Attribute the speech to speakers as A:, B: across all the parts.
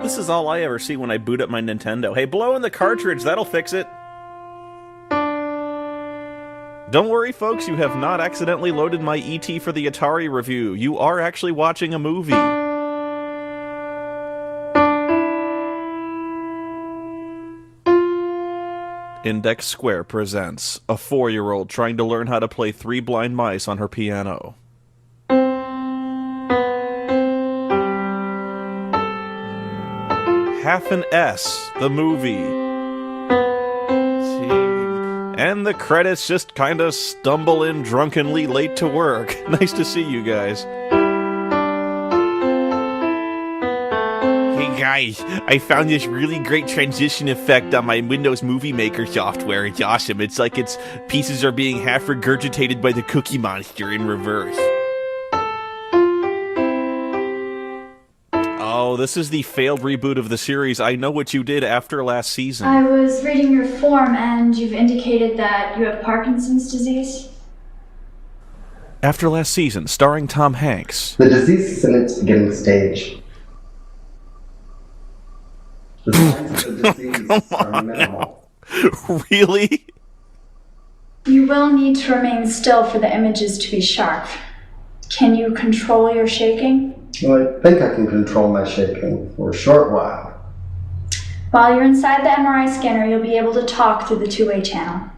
A: This is all I ever see when I boot up my Nintendo. Hey, blow in the cartridge, that'll fix it. Don't worry, folks, you have not accidentally loaded my E.T. for the Atari review. You are actually watching a movie. Index Square presents a 4-year-old trying to learn how to play Three Blind Mice on her piano. Half an S, the movie. And the credits just kinda stumble in drunkenly late to work. Nice to see you guys. Hey guys, I found this really great transition effect on my Windows Movie Maker software. It's awesome. It's like its pieces are being half regurgitated by the Cookie Monster in reverse. Oh, this is the failed reboot of the series. I know what you did after last season.
B: I was reading your form and you've indicated that you have Parkinson's disease.
A: After last season, starring Tom Hanks.
C: The disease is in its beginning stage. The signs of the disease are minimal.
A: Really?
B: You will need to remain still for the images to be sharp. Can you control your shaking?
C: Well, I think I can control my shaking for a short while.
B: While you're inside the MRI scanner, you'll be able to talk through the two-way channel.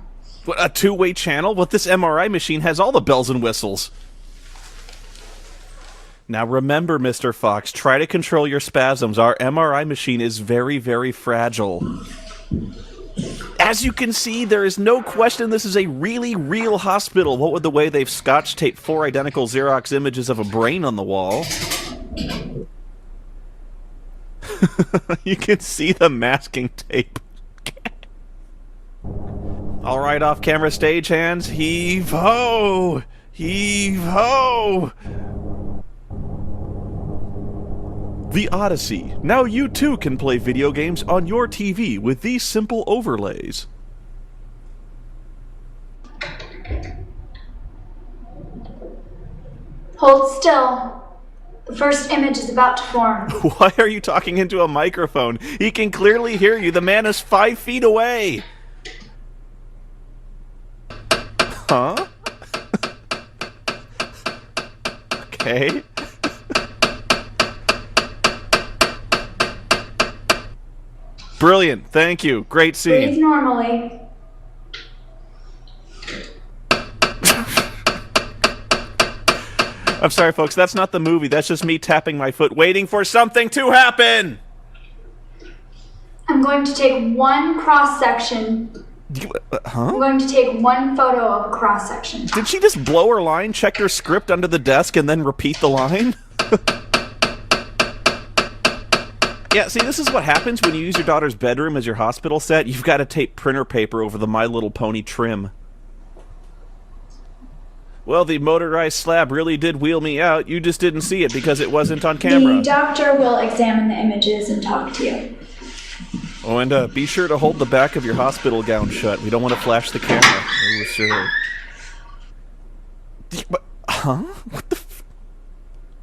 A: What, a two-way channel? Well, this MRI machine has all the bells and whistles. Now remember, Mr. Fox, try to control your spasms. Our MRI machine is very, very fragile. As you can see, there is no question this is a really real hospital. What with the way they've scotch-taped 4 identical Xerox images of a brain on the wall. You can see the masking tape. All right, off-camera stagehands, heave-ho! Heave-ho! The Odyssey. Now you too can play video games on your TV with these simple overlays.
B: Hold still. The first image is about to form.
A: Why are you talking into a microphone? He can clearly hear you. The man is 5 feet away. Huh? Okay. Brilliant. Thank you. Great scene.
B: Breathe normally.
A: I'm sorry, folks. That's not the movie. That's just me tapping my foot, waiting for something to happen.
B: I'm going to take one cross-section. I'm going to take one photo of a cross-section.
A: Did she just blow her line, check her script under the desk, and then repeat the line? Yeah, see, this is what happens when you use your daughter's bedroom as your hospital set. You've got to tape printer paper over the My Little Pony trim. Well, the motorized slab really did wheel me out. You just didn't see it because it wasn't on camera.
B: The doctor will examine the images and talk to you.
A: Oh, and be sure to hold the back of your hospital gown shut. We don't want to flash the camera. Oh, sure. Huh? What the f...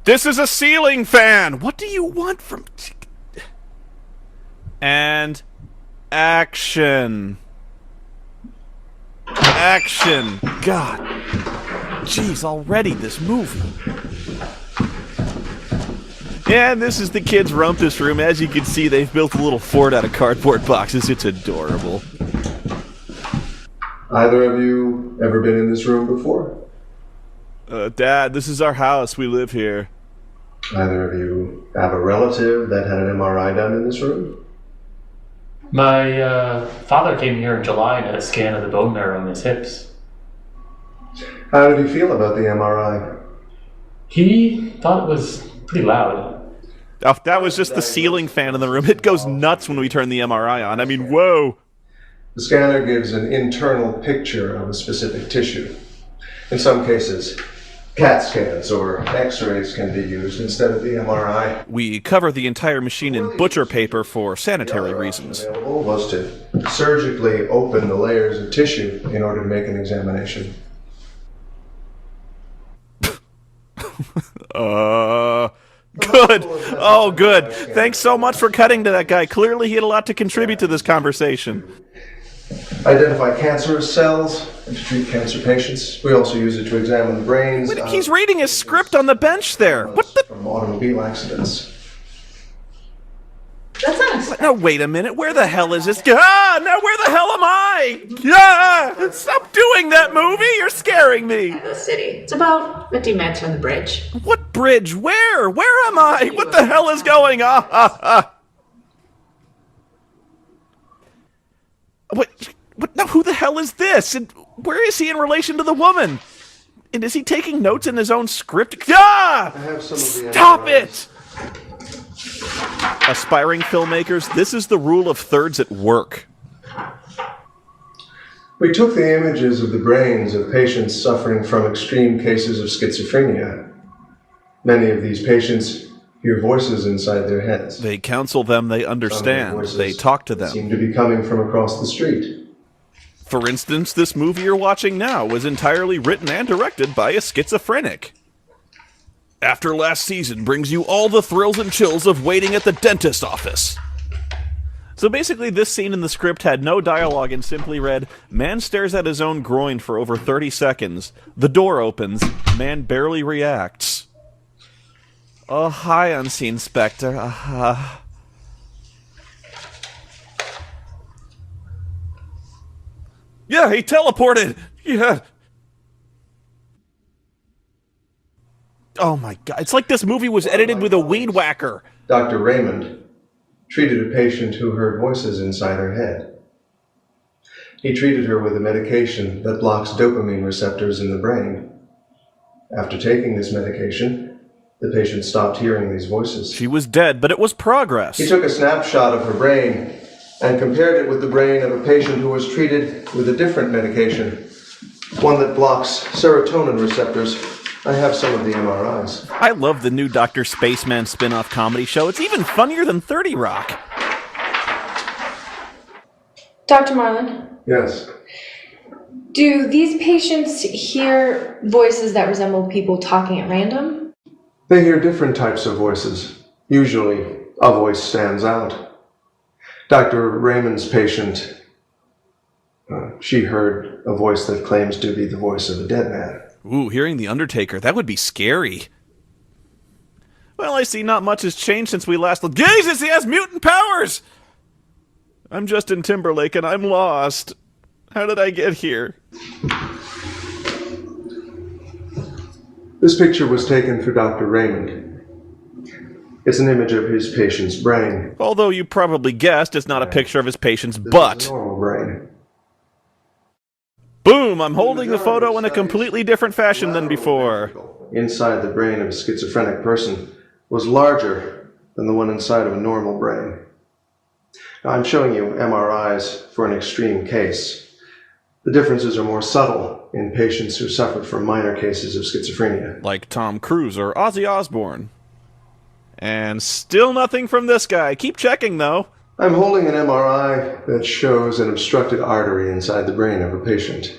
A: This is a ceiling fan! What do you want from... And... action. Action. God. Jeez, already this movie. And this is the kids' rumpus room. As you can see, they've built a little fort out of cardboard boxes. It's adorable.
C: Either of you ever been in this room before?
A: Dad, this is our house. We live here.
C: Either of you have a relative that had an MRI done in this room?
D: My father came here in July and had a scan of the bone marrow in his hips.
C: How did he feel about the MRI?
D: He thought it was pretty loud.
A: Oh, that was just the ceiling fan in the room. It goes nuts when we turn the MRI on. I mean, whoa.
C: The scanner gives an internal picture of a specific tissue. In some cases, CAT scans or X-rays can be used instead of the MRI.
A: We cover the entire machine in butcher paper for sanitary reasons.
C: Available was to surgically open the layers of tissue in order to make an examination.
A: Good. Oh, good. Thanks so much for cutting to that guy. Clearly he had a lot to contribute to this conversation.
C: Identify cancerous cells and to treat cancer patients. We also use it to examine the brains.
A: Wait, he's reading his script on the bench there. What the?
C: From automobile accidents.
E: That's not a
A: No, wait a minute. Where the hell is this? Ah, now where the hell am I? Ah, stop doing that movie. You're scaring me.
E: the city. It's about 50 minutes from the bridge.
A: What bridge? Where? Where am I? What the hell is going on? What? Now, who the hell is this? And where is he in relation to the woman? And is he taking notes in his own script? Ah!
C: I have some of the
A: Stop
C: MRIs.
A: it! Aspiring filmmakers, this is the rule of thirds at work.
C: We took the images of the brains of patients suffering from extreme cases of schizophrenia. Many of these patients hear voices inside their heads.
A: They counsel them, they understand, they talk to them.
C: Seem to be coming from across the street.
A: For instance, this movie you're watching now was entirely written and directed by a schizophrenic. After last season brings you all the thrills and chills of waiting at the dentist office. So basically this scene in the script had no dialogue and simply read, man stares at his own groin for over 30 seconds. The door opens. Man barely reacts. Oh, hi, Unseen Spectre. Yeah, he teleported! Yeah. Oh my god, it's like this movie was edited with a weed whacker.
C: Dr. Raymond treated a patient who heard voices inside her head. He treated her with a medication that blocks dopamine receptors in the brain. After taking this medication, the patient stopped hearing these voices.
A: She was dead, but it was progress.
C: He took a snapshot of her brain and compared it with the brain of a patient who was treated with a different medication, one that blocks serotonin receptors. I have some of the MRIs.
A: I love the new Dr. Spaceman spin-off comedy show. It's even funnier than 30 Rock.
F: Dr. Marlin,
C: Yes.
F: do these patients hear voices that resemble people talking at random?
C: They hear different types of voices. Usually, a voice stands out. Dr. Raymond's patient, she heard a voice that claims to be the voice of a dead man.
A: Ooh, hearing The Undertaker, that would be scary. Well, I see not much has changed since we last looked. Jesus, he has mutant powers! I'm Justin Timberlake and I'm lost. How did I get here?
C: This picture was taken for Dr. Raymond. It's an image of his patient's brain.
A: Although you probably guessed it's not a picture of his patient's
C: This is
A: butt.
C: a normal brain.
A: Boom, I'm holding the photo in a completely different fashion than before.
C: Inside the brain of a schizophrenic person was larger than the one inside of a normal brain. Now, I'm showing you MRIs for an extreme case. The differences are more subtle in patients who suffered from minor cases of schizophrenia.
A: Like Tom Cruise or Ozzy Osbourne. And still nothing from this guy. Keep checking, though.
C: I'm holding an MRI that shows an obstructed artery inside the brain of a patient.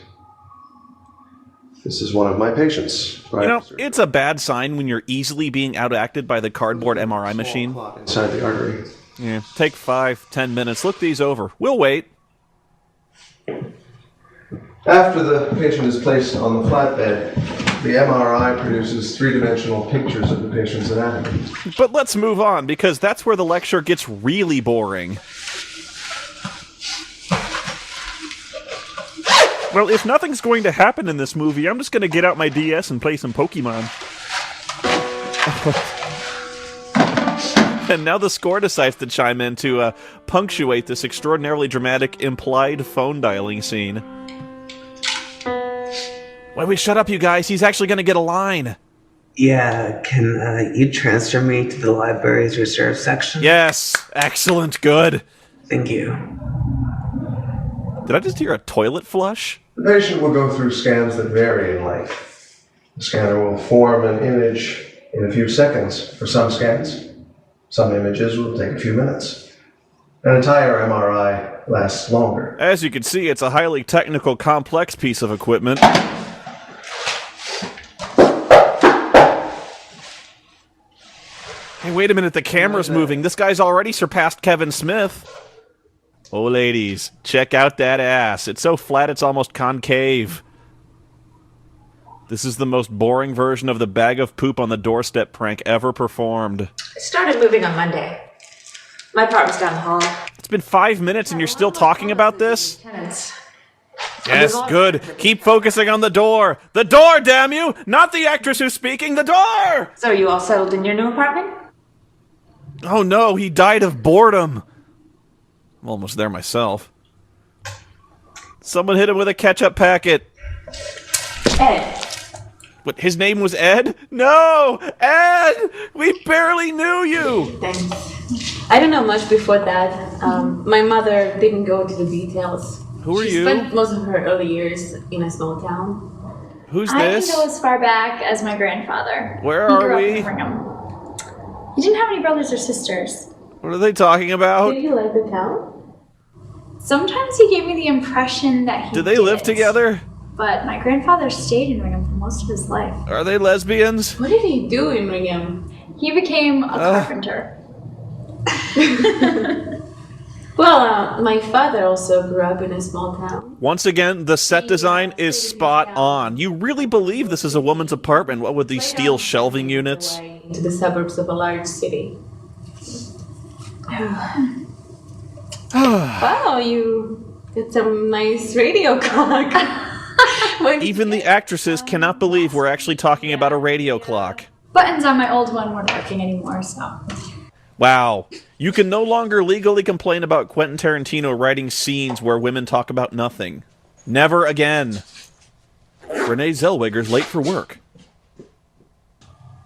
C: This is one of my patients.
A: You know, it's a bad sign when you're easily being outacted by the cardboard MRI machine.
C: Inside the artery.
A: Yeah, take 5-10 minutes. Look these over. We'll wait.
C: After the patient is placed on the flatbed, the MRI produces three-dimensional pictures of the patient's anatomy.
A: But let's move on, because that's where the lecture gets really boring. Well, if nothing's going to happen in this movie, I'm just going to get out my DS and play some Pokemon. And now the score decides to chime in to punctuate this extraordinarily dramatic implied phone dialing scene. Wait, shut up, you guys. He's actually going to get a line.
G: Yeah, can you transfer me to the library's reserve section?
A: Yes. Excellent. Good.
G: Thank you.
A: Did I just hear a toilet flush?
C: The patient will go through scans that vary in length. The scanner will form an image in a few seconds for some scans. Some images will take a few minutes. An entire MRI lasts longer.
A: As you can see, it's a highly technical, complex piece of equipment. Hey, wait a minute, the camera's moving. This guy's already surpassed Kevin Smith. Oh, ladies, check out that ass. It's so flat it's almost concave. This is the most boring version of the bag of poop on the doorstep prank ever performed.
E: I started moving on Monday. My apartment's down the hall.
A: It's been 5 minutes and you're still talking about this?
E: Tenants.
A: Yes, good. Keep focusing on the door. The door, damn you! Not the actress who's speaking, the door!
E: So are you all settled in your new apartment?
A: Oh no, he died of boredom. I'm almost there myself. Someone hit him with a ketchup packet.
E: Ed.
A: What, his name was Ed? No! Ed! We barely knew you!
H: Thanks. I don't know much before that. My mother didn't go into the details.
A: Who are
H: she
A: you?
H: spent most of her early years in a small town.
A: Who's
B: I
A: this?
B: can go as far back as my grandfather.
A: Where
B: He
A: are
B: grew up
A: we?
B: in Brigham. He didn't have any brothers or sisters.
A: What are they talking about?
H: Did you like the town?
B: Sometimes he gave me the impression that he
A: Do they live together?
B: But my grandfather stayed in Brigham for most of his life.
A: Are they lesbians?
H: What did he do in Brigham?
B: He became a carpenter.
H: Well, my father also grew up in a small town.
A: Once again, the set design is spot on. You really believe this is a woman's apartment, what with these steel shelving units?
H: Into the suburbs of a large city. Wow, you did some nice radio clock.
A: Even the actresses cannot believe we're actually talking about a radio clock.
B: Buttons on my old one weren't working anymore, so...
A: Wow. You can no longer legally complain about Quentin Tarantino writing scenes where women talk about nothing. Never again. Renee Zellweger's late for work.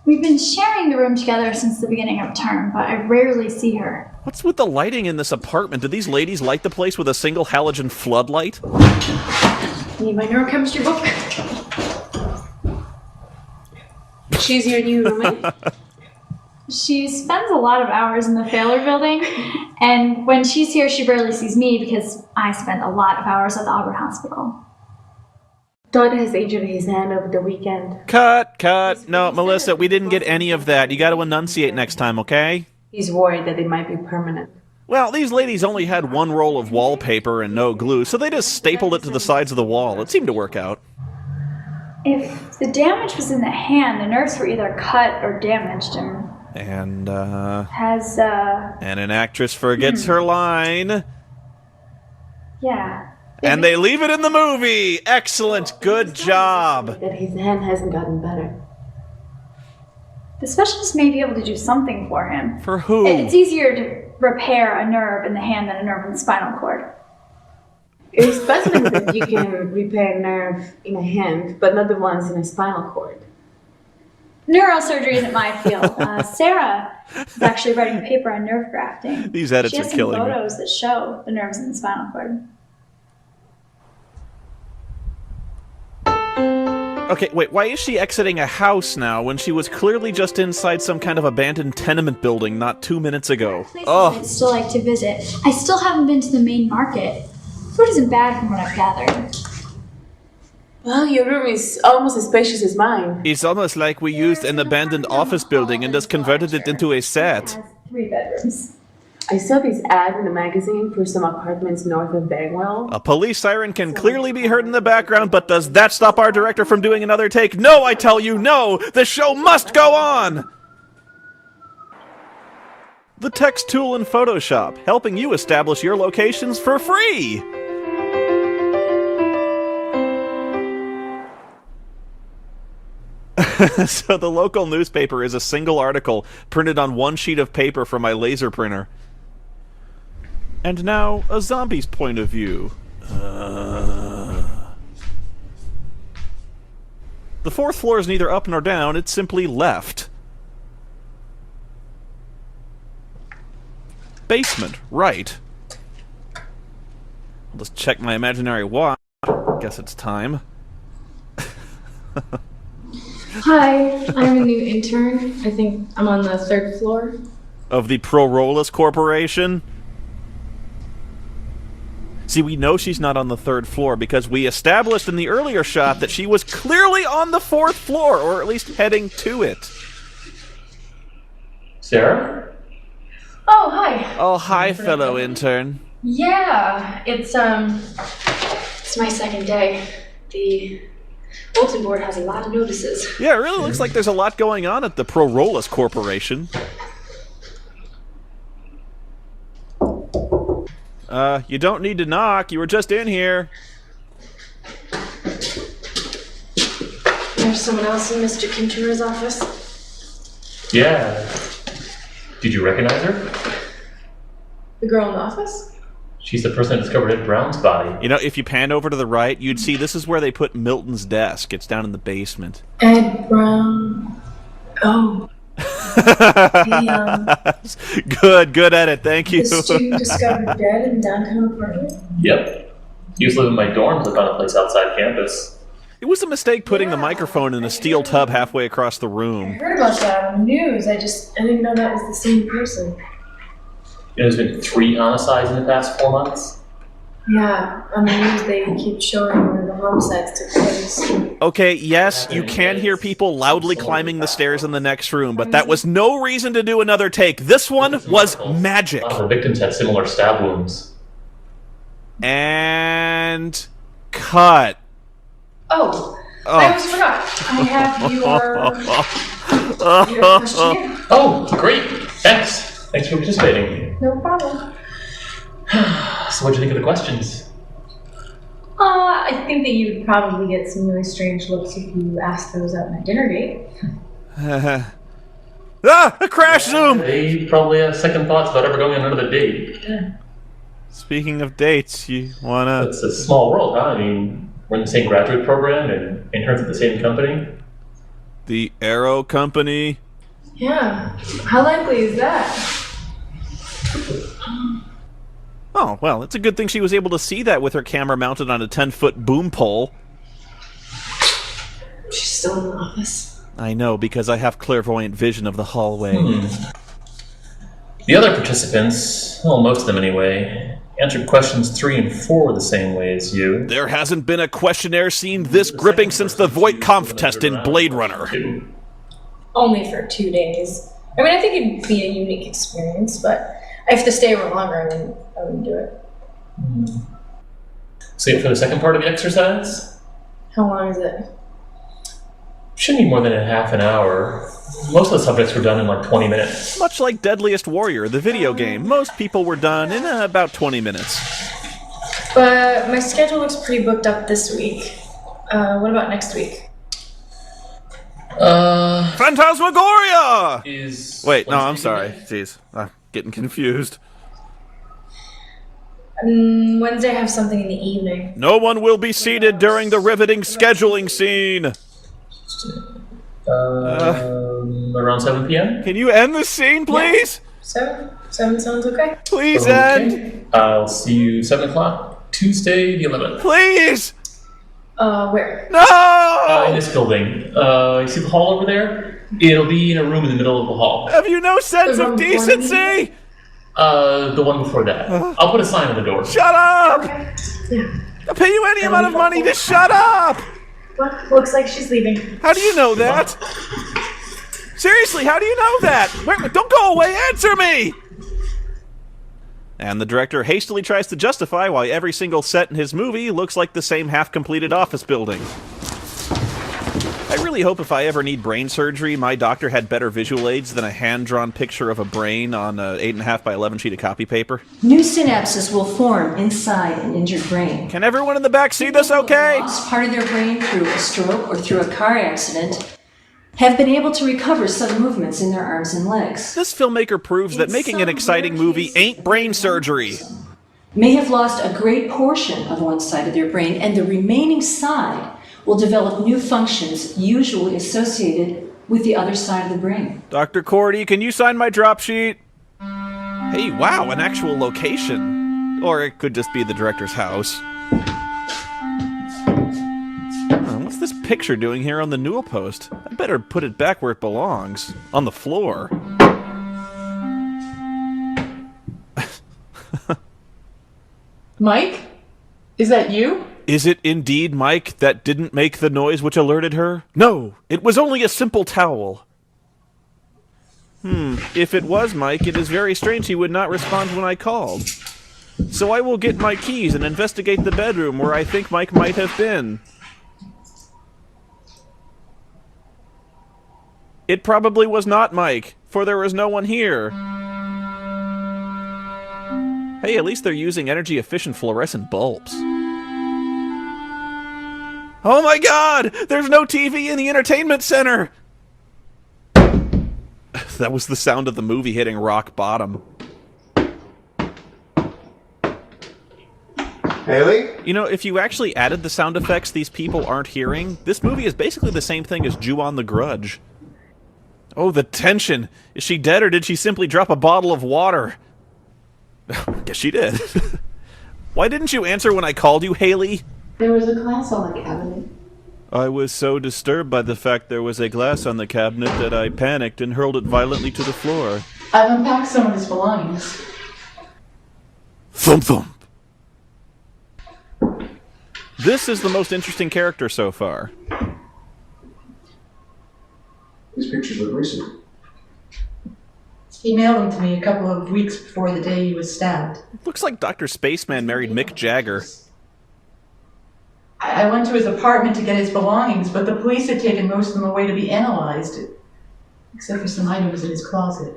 B: We've been sharing the room together since the beginning of term, but I rarely see her.
A: What's with the lighting in this apartment? Do these ladies light the place with a single halogen floodlight?
B: Need my neurochemistry book?
H: She's your new roommate?
B: She spends a lot of hours in the Thaler building, and when she's here, she barely sees me because I spend a lot of hours at the Auburn Hospital.
H: Todd has injured his hand over the weekend.
A: Cut. No, Melissa, we didn't get any of that. You gotta enunciate next time, okay?
H: He's worried that it might be permanent.
A: Well, these ladies only had one roll of wallpaper and no glue, so they just stapled it to the sides of the wall. It seemed to work out.
B: If the damage was in the hand, the nerves were either cut or damaged, and
A: And an actress forgets her line.
B: Yeah.
A: And they leave it in the movie! Excellent, good job!
H: That his hand hasn't gotten better.
B: The specialist may be able to do something for him.
A: For who?
B: It's easier to repair a nerve in the hand than a nerve in the spinal cord.
H: It's puzzling that you can repair a nerve in a hand, but not the ones in a spinal cord.
B: Neurosurgery isn't my field. Sarah is actually writing a paper on nerve grafting.
A: These edits
B: she
A: are
B: has some
A: killing me.
B: photos that show the nerves in the spinal cord.
A: Okay, wait, why is she exiting a house now when she was clearly just inside some kind of abandoned tenement building not 2 minutes ago?
B: I'd still like to visit. I still haven't been to the main market. Food isn't bad from what I've gathered.
H: Well, your room is almost as spacious as mine.
A: It's almost like we used an abandoned office building and just converted it into a
B: It
A: set.
B: has 3 bedrooms.
H: I saw this ad in the magazine for some apartments north of Bagwell.
A: A police siren can clearly be heard in the background, but does that stop our director from doing another take? No, I tell you, no! The show must go on! The text tool in Photoshop, helping you establish your locations for free! So the local newspaper is a single article printed on one sheet of paper from my laser printer. And now, a zombie's point of view. The 4th floor is neither up nor down, it's simply left. Basement, right. I'll just check my imaginary watch. Guess it's time.
F: Hi, I'm a new intern. I think I'm on the 3rd floor.
A: Of the Prorolus Corporation. See, we know she's not on the 3rd floor because we established in the earlier shot that she was clearly on the 4th floor, or at least heading to it.
D: Sarah?
F: Oh, hi.
A: Oh, hi, fellow intern.
F: Yeah, it's my second day. The bulletin board has a lot of notices.
A: Yeah, it really looks like there's a lot going on at the Prorolus Corporation. You don't need to knock. You were just in here.
F: There's someone else in Mr. Kintura's office.
D: Yeah. Did you recognize her?
F: The girl in the office?
D: She's the person that discovered Ed Brown's body.
A: You know, if you pan over to the right, you'd see this is where they put Milton's desk. It's down in the basement.
F: Ed Brown. Oh.
A: Good edit. Thank you.
F: The student discovered dead in downtown apartment?
D: Yep. He was living in my dorms and found a place outside campus.
A: It was a mistake putting the microphone in a steel tub halfway across the
F: I
A: room.
F: heard about that on the news. I didn't know that was the same person.
D: There's been 3 homicides in the past 4 months.
F: Yeah, on the news they keep showing where the homicides took place.
A: Okay, yes, you can hear people loudly climbing the stairs in the next room, but that was no reason to do another take. This one was magic.
D: The victims had similar stab wounds.
A: And cut.
F: Oh, I almost forgot. I have your questionnaire.
D: Oh, great. Thanks for participating.
F: No problem.
D: So what'd you think of the questions?
F: I think that you would probably get some really strange looks if you asked those out on a dinner date.
A: A crash zoom!
D: They probably have second thoughts about ever going on another date.
A: Speaking of dates, you wanna...
D: It's a small world, huh? I mean, we're in the same graduate program and interns at the same company.
A: The Arrow Company?
F: Yeah. How likely is that?
A: Oh, well, it's a good thing she was able to see that with her camera mounted on a 10-foot boom pole.
F: She's still in the office.
A: I know, because I have clairvoyant vision of the hallway.
D: The other participants, well, most of them anyway, answered questions 3 and 4 the same way as you.
A: There hasn't been a questionnaire scene this gripping since the Voight-Kampff test in Blade Runner.
F: Only for 2 days. I mean, I think it'd be a unique experience, but I have to stay a little longer, I wouldn't do it.
D: Save for the second part of the exercise?
F: How long is it?
D: Shouldn't be more than a half an hour. Most of the subjects were done in like 20 minutes.
A: Much like Deadliest Warrior, the video game, most people were done in about 20 minutes.
F: But my schedule looks pretty booked up this week. What about next week?
A: Phantasmagoria! Wait, no, I'm
D: Wednesday
A: sorry.
D: evening?
A: Jeez, I'm getting confused.
F: Wednesday I have something in the evening.
A: No one will be seated during the riveting scheduling scene.
D: Around 7 p.m.?
A: Can you end the scene, please?
F: 7 sounds okay?
A: Please end.
D: I'll see you 7 o'clock, Tuesday the 11th.
A: Please!
F: Where?
A: No!
D: In this building. You see the hall over there? It'll be in a room in the middle of the hall.
A: Have you no sense
F: The
A: of
F: room before
A: decency?
D: The one before that. I'll put a sign on the door.
A: Shut up!
F: Yeah.
A: I'll pay you any amount of money to shut up!
F: Well, looks like she's leaving.
A: How do you know that? Seriously, how do you know that? Wait, don't go away, answer me! And the director hastily tries to justify why every single set in his movie looks like the same half-completed office building. I really hope if I ever need brain surgery, my doctor had better visual aids than a hand-drawn picture of a brain on an 8.5 by 11 sheet of copy paper.
I: New synapses will form inside an injured brain.
A: Can everyone in the back see this okay?
I: Lost part of their brain through a stroke or through a car accident have been able to recover some movements in their arms and legs.
A: This filmmaker proves that
I: In
A: making an
I: some
A: exciting
I: rare
A: movie
I: cases,
A: ain't brain surgery.
I: May have lost a great portion of one side of their brain, and the remaining side will develop new functions usually associated with the other side of the brain.
A: Dr. Cordy, can you sign my drop sheet? Hey, wow, an actual location. Or it could just be the director's house. What's this picture doing here on the newel post? I better put it back where it belongs. On the floor.
J: Mike? Is that you?
A: Is it indeed Mike that didn't make the noise which alerted her? No, it was only a simple towel. If it was Mike, it is very strange he would not respond when I called. So I will get my keys and investigate the bedroom where I think Mike might have been. It probably was not Mike, for there was no one here. Hey, at least they're using energy-efficient fluorescent bulbs. Oh my god! There's no TV in the entertainment center! That was the sound of the movie hitting rock bottom.
C: Haley?
A: You know, if you actually added the sound effects these people aren't hearing, this movie is basically the same thing as Ju-on the Grudge. Oh, the tension! Is she dead or did she simply drop a bottle of water? Guess she did. Why didn't you answer when I called you, Haley?
H: There was a glass on the cabinet.
A: I was so disturbed by the fact there was a glass on the cabinet that I panicked and hurled it violently to the floor.
J: I've unpacked some of his belongings.
A: Thump thump! This is the most interesting character so far.
C: These pictures look recent.
J: He mailed them to me a couple of weeks before the day he was stabbed.
A: Looks like Dr. Spaceman married Mick Jagger.
J: I went to his apartment to get his belongings, but the police had taken most of them away to be analyzed, except for some items in his closet.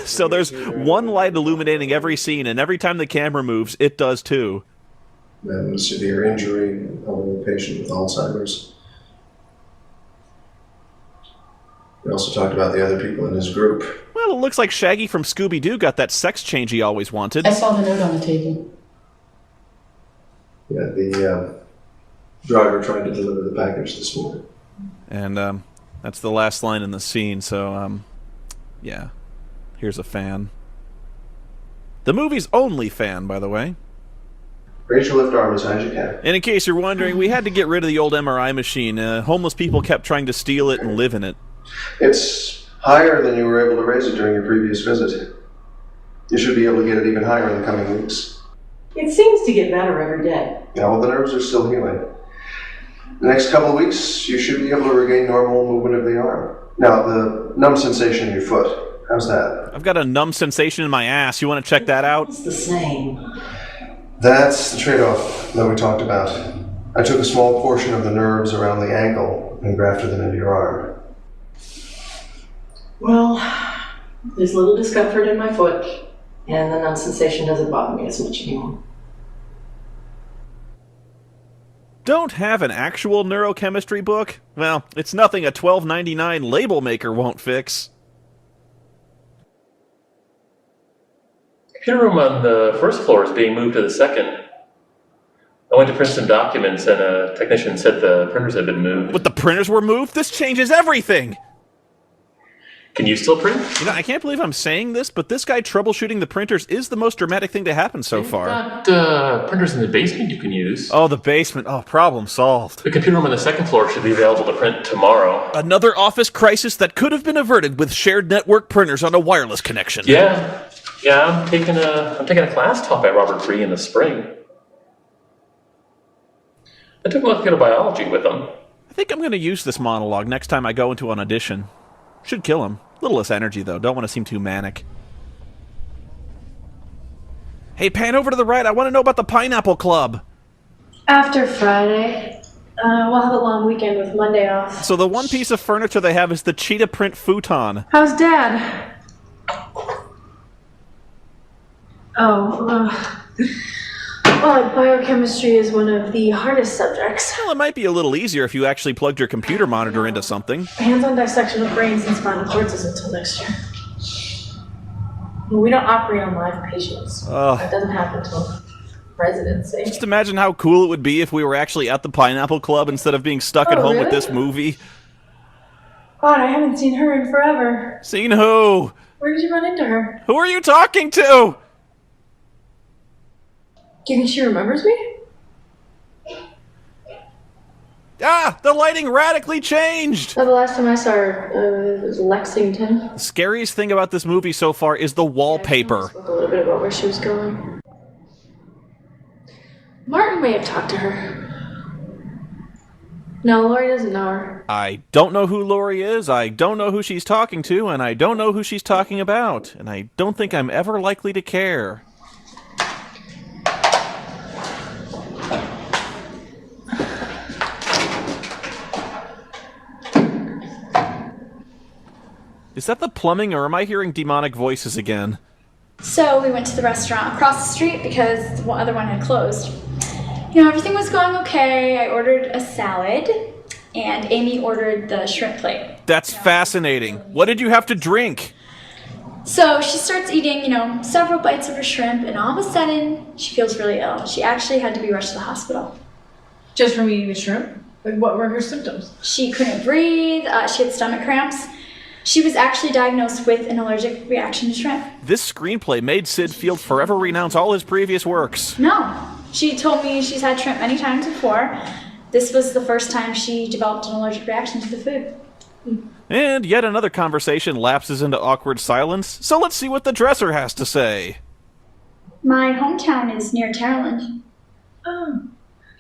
A: So there's one light illuminating every scene, and every time the camera moves, it does too.
C: Man with severe injury, an elderly patient with Alzheimer's. We also talked about the other people in his group.
A: Well, it looks like Shaggy from Scooby-Doo got that sex change he always wanted.
J: I saw the note on the table.
C: Yeah, the driver tried to deliver the package this morning.
A: And that's the last line in the scene, so yeah. Here's a fan. The movie's only fan, by the way.
C: Rachel, lift arm as high as you can.
A: And in case you're wondering, we had to get rid of the old MRI machine. Homeless people kept trying to steal it and live in it.
C: It's higher than you were able to raise it during your previous visit. You should be able to get it even higher in the coming weeks.
H: It seems to get better every day.
C: Now, well, the nerves are still healing. The next couple of weeks, you should be able to regain normal movement of the arm. Now, the numb sensation in your foot, how's that?
A: I've got a numb sensation in my ass. You want to check that out?
H: It's the same.
C: That's the trade-off that we talked about. I took a small portion of the nerves around the ankle and grafted them into your arm.
H: Well, there's little discomfort in my foot, and the numb sensation doesn't bother me as much anymore.
A: Don't have an actual neurochemistry book? Well, it's nothing a $12.99 label maker won't fix.
D: Computer room on the first floor is being moved to the second. I went to print some documents and a technician said the printers had been moved.
A: But the printers were moved? This changes everything!
D: Can you still print?
A: You know, I can't believe I'm saying this, but this guy troubleshooting the printers is the most dramatic thing to happen so far.
D: Got printers in the basement you can use.
A: Oh, the basement. Oh, problem solved.
D: The computer room on the second floor should be available to print tomorrow.
A: Another office crisis that could have been averted with shared network printers on a wireless connection.
D: Yeah, I'm taking a class taught by Robert Bree in the spring. I took molecular biology with him.
A: I think I'm going to use this monologue next time I go into an audition. Should kill him. Little less energy, though. Don't want to seem too manic. Hey, pan over to the right. I want to know about the Pineapple Club.
B: After Friday, we'll have a long weekend with Monday off.
A: So the one piece of furniture they have is the cheetah print futon.
B: How's Dad? Well, biochemistry is one of the hardest subjects.
A: Well, it might be a little easier if you actually plugged your computer monitor into something.
B: Hands-on dissection of brains and spinal cords is until next year. We don't operate on live patients. That doesn't happen until residency.
A: Just imagine how cool it would be if we were actually at the Pineapple Club instead of being stuck at home with this movie.
B: God, I haven't seen her in forever.
A: Seen who?
B: Where did you run into her?
A: Who are you talking to?
B: Do you think she remembers me?
A: Ah, the lighting radically changed!
B: The last time I saw her it was Lexington.
A: The scariest thing about this movie so far is the wallpaper.
B: Spoke a little bit about where she was going. Martin may have talked to her.
F: No, Lori doesn't know her.
A: I don't know who Lori is, I don't know who she's talking to, and I don't know who she's talking about, and I don't think I'm ever likely to care. Is that the plumbing, or am I hearing demonic voices again?
B: So we went to the restaurant across the street because the other one had closed. You know, everything was going okay. I ordered a salad, and Amy ordered the shrimp plate.
A: That's fascinating. What did you have to drink?
B: So she starts eating, several bites of her shrimp, and all of a sudden, she feels really ill. She actually had to be rushed to the hospital.
F: Just from eating the shrimp? Like, what were her symptoms?
B: She couldn't breathe, she had stomach cramps. She was actually diagnosed with an allergic reaction to shrimp.
A: This screenplay made Sid Field forever renounce all his previous works.
B: No. She told me she's had shrimp many times before. This was the first time she developed an allergic reaction to the food.
A: And yet another conversation lapses into awkward silence, so let's see what the dresser has to say.
B: My hometown is near Maryland.
F: Oh.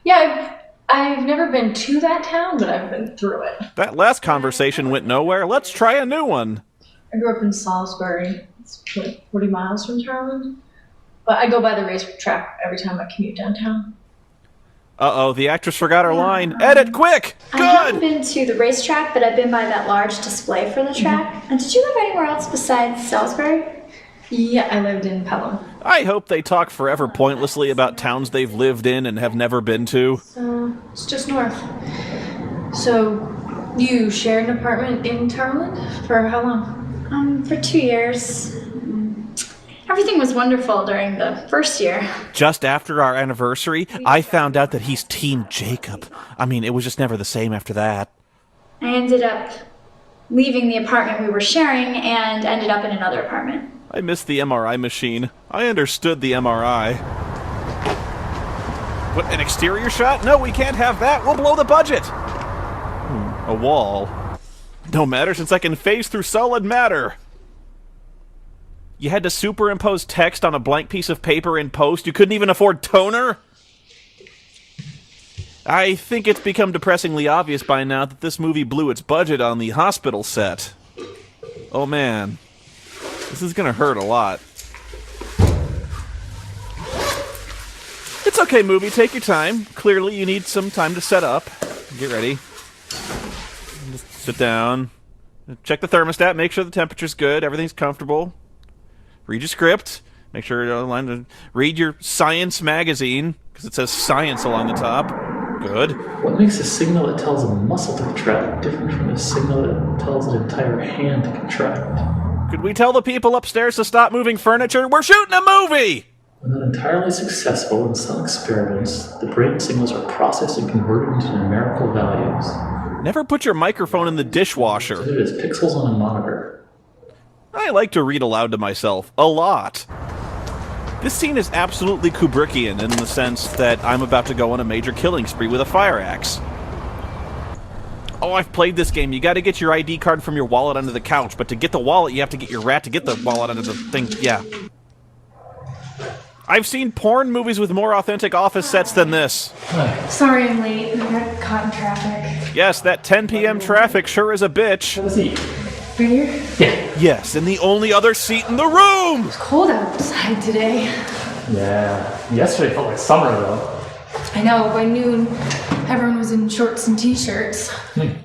F: Yeah, I've never been to that town, but I've been through it.
A: That last conversation went nowhere. Let's try a new one.
F: I grew up in Salisbury. It's 40 miles from Maryland. But I go by the racetrack every time I commute downtown.
A: Uh-oh, the actress forgot her line. Edit, quick! Good!
B: I haven't been to the racetrack, but I've been by that large display for the track. And did you live anywhere else besides Salisbury?
F: Yeah, I lived in Pelham.
A: I hope they talk forever pointlessly about towns they've lived in and have never been to.
F: So, it's just north. So, you shared an apartment in Maryland? For how long?
B: For 2 years. Everything was wonderful during the first year.
A: Just after our anniversary, I found out that he's Team Jacob. I mean, it was just never the same after that.
B: I ended up leaving the apartment we were sharing and ended up in another apartment.
A: I missed the MRI machine. I understood the MRI. What, an exterior shot? No, we can't have that. We'll blow the budget. A wall. No matter, since I can phase through solid matter. You had to superimpose text on a blank piece of paper in post? You couldn't even afford toner? I think it's become depressingly obvious by now that this movie blew its budget on the hospital set. Oh man. This is gonna hurt a lot. It's okay, movie. Take your time. Clearly, you need some time to set up. Get ready. Just sit down. Check the thermostat. Make sure the temperature's good. Everything's comfortable. Read your script. Make sure you're online to read your science magazine, because it says science along the top. Good.
D: What makes a signal that tells a muscle to contract different from a signal that tells an entire hand to contract?
A: Could we tell the people upstairs to stop moving furniture? We're shooting a movie!
D: When not entirely successful in some experiments, the brain signals are processed and converted into numerical values.
A: Never put your microphone in the dishwasher.
D: Considered as pixels on a monitor.
A: I like to read aloud to myself. A lot. This scene is absolutely Kubrickian in the sense that I'm about to go on a major killing spree with a fire axe. Oh, I've played this game. You gotta get your ID card from your wallet under the couch, but to get the wallet, you have to get your rat to get the wallet under the thing. Yeah. I've seen porn movies with more authentic office sets than this.
F: Sorry I'm late. I got caught in traffic.
A: Yes, that 10 p.m. traffic sure is a bitch.
F: Right here?
D: Yeah.
A: Yes, and the only other seat in the room!
F: It's cold outside today.
D: Yeah. Yesterday felt like summer, though.
F: I know, by noon, everyone was in shorts and t-shirts.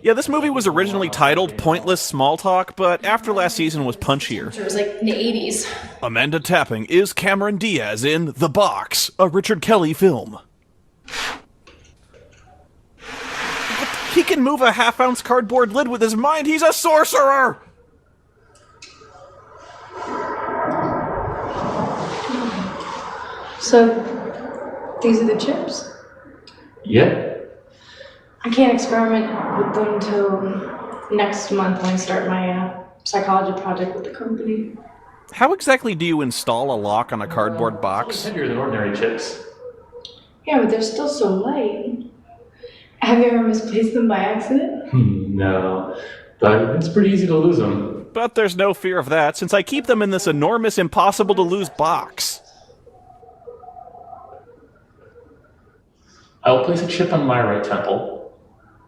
A: Yeah, this movie was originally titled Pointless Small Talk, but after last season was punchier.
F: It was like in the 80s.
A: Amanda Tapping is Cameron Diaz in The Box, a Richard Kelly film. He can move a half-ounce cardboard lid with his mind. He's a sorcerer!
F: So, these are the chips?
D: Yeah.
F: I can't experiment with them until next month when I start my psychology project with the company.
A: How exactly do you install a lock on a cardboard box?
D: It's heavier than ordinary chips.
F: Yeah, but they're still so light. Have you ever misplaced them by accident?
D: No. But it's pretty easy to lose them.
A: But there's no fear of that, since I keep them in this enormous, impossible-to-lose box.
D: I will place a chip on my right temple.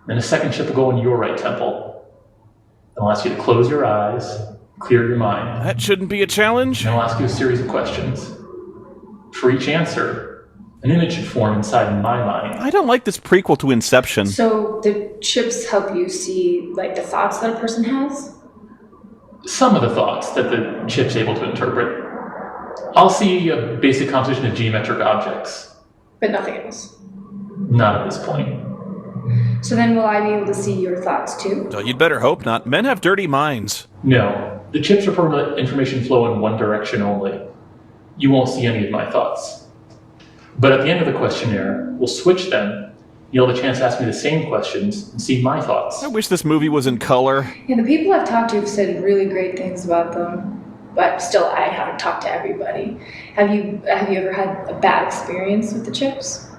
D: Then a second chip will go in your right temple. And I'll ask you to close your eyes, clear your mind.
A: That shouldn't be a challenge.
D: And I'll ask you a series of questions. For each answer, an image should form inside my mind.
A: I don't like this prequel to Inception.
F: So the chips help you see like the thoughts that a person has?
D: Some of the thoughts that the chip's able to interpret. I'll see a basic composition of geometric objects.
F: But nothing else.
D: Not at this point.
F: So then will I be able to see your thoughts too?
A: Oh, you'd better hope not. Men have dirty minds.
D: No. The chips report let information flow in one direction only. You won't see any of my thoughts. But at the end of the questionnaire, we'll switch them. You'll have a chance to ask me the same questions and see my thoughts.
A: I wish this movie was in color.
F: Yeah, the people I've talked to have said really great things about them. But still, I haven't talked to everybody. Have you ever had a bad experience with the chips?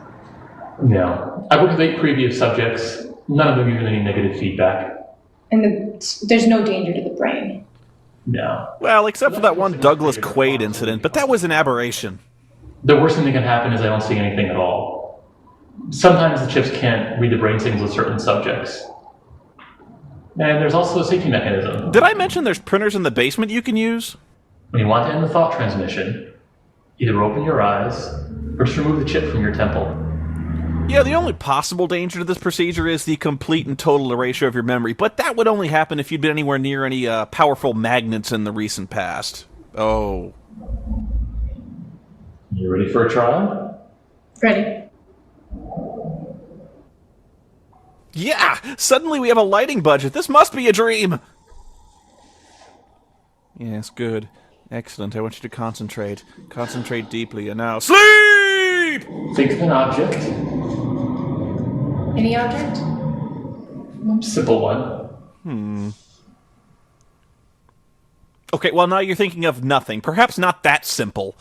D: No. I've worked with 8 previous subjects. None of them given any negative feedback.
F: And there's no danger to the brain?
D: No.
A: Well, except for that one Douglas Quaid incident, but that was an aberration.
D: The worst thing that can happen is I don't see anything at all. Sometimes the chips can't read the brain signals of certain subjects. And there's also a safety mechanism.
A: Did I mention there's printers in the basement you can use?
D: When you want to end the thought transmission, either open your eyes or just remove the chip from your temple.
A: Yeah, the only possible danger to this procedure is the complete and total erasure of your memory, but that would only happen if you'd been anywhere near any powerful magnets in the recent past. Oh.
D: You ready for a trial?
F: Ready.
A: Yeah! Suddenly we have a lighting budget. This must be a dream! Yes, good. Excellent. I want you to concentrate. Concentrate deeply, and now sleep!
D: Think of an object.
F: Any object?
D: Simple one.
A: Okay, well now you're thinking of nothing. Perhaps not that simple.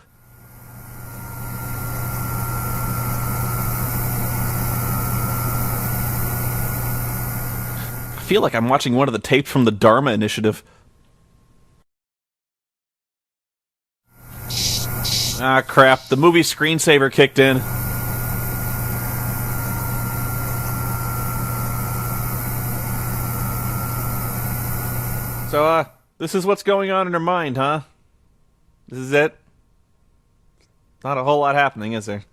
A: I feel like I'm watching one of the tapes from the Dharma Initiative. Ah, crap. The movie screensaver kicked in. So, this is what's going on in her mind, huh? This is it? Not a whole lot happening, is there?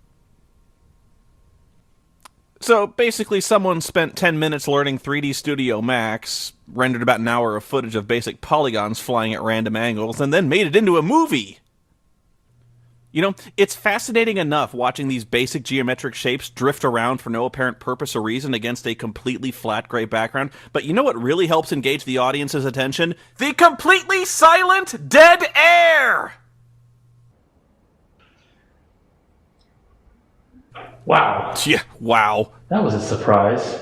A: So, basically, someone spent 10 minutes learning 3D Studio Max, rendered about an hour of footage of basic polygons flying at random angles, and then made it into a movie! You know, it's fascinating enough watching these basic geometric shapes drift around for no apparent purpose or reason against a completely flat gray background, but you know what really helps engage the audience's attention? The completely silent dead air!
D: Wow.
A: Yeah, wow.
D: That was a surprise.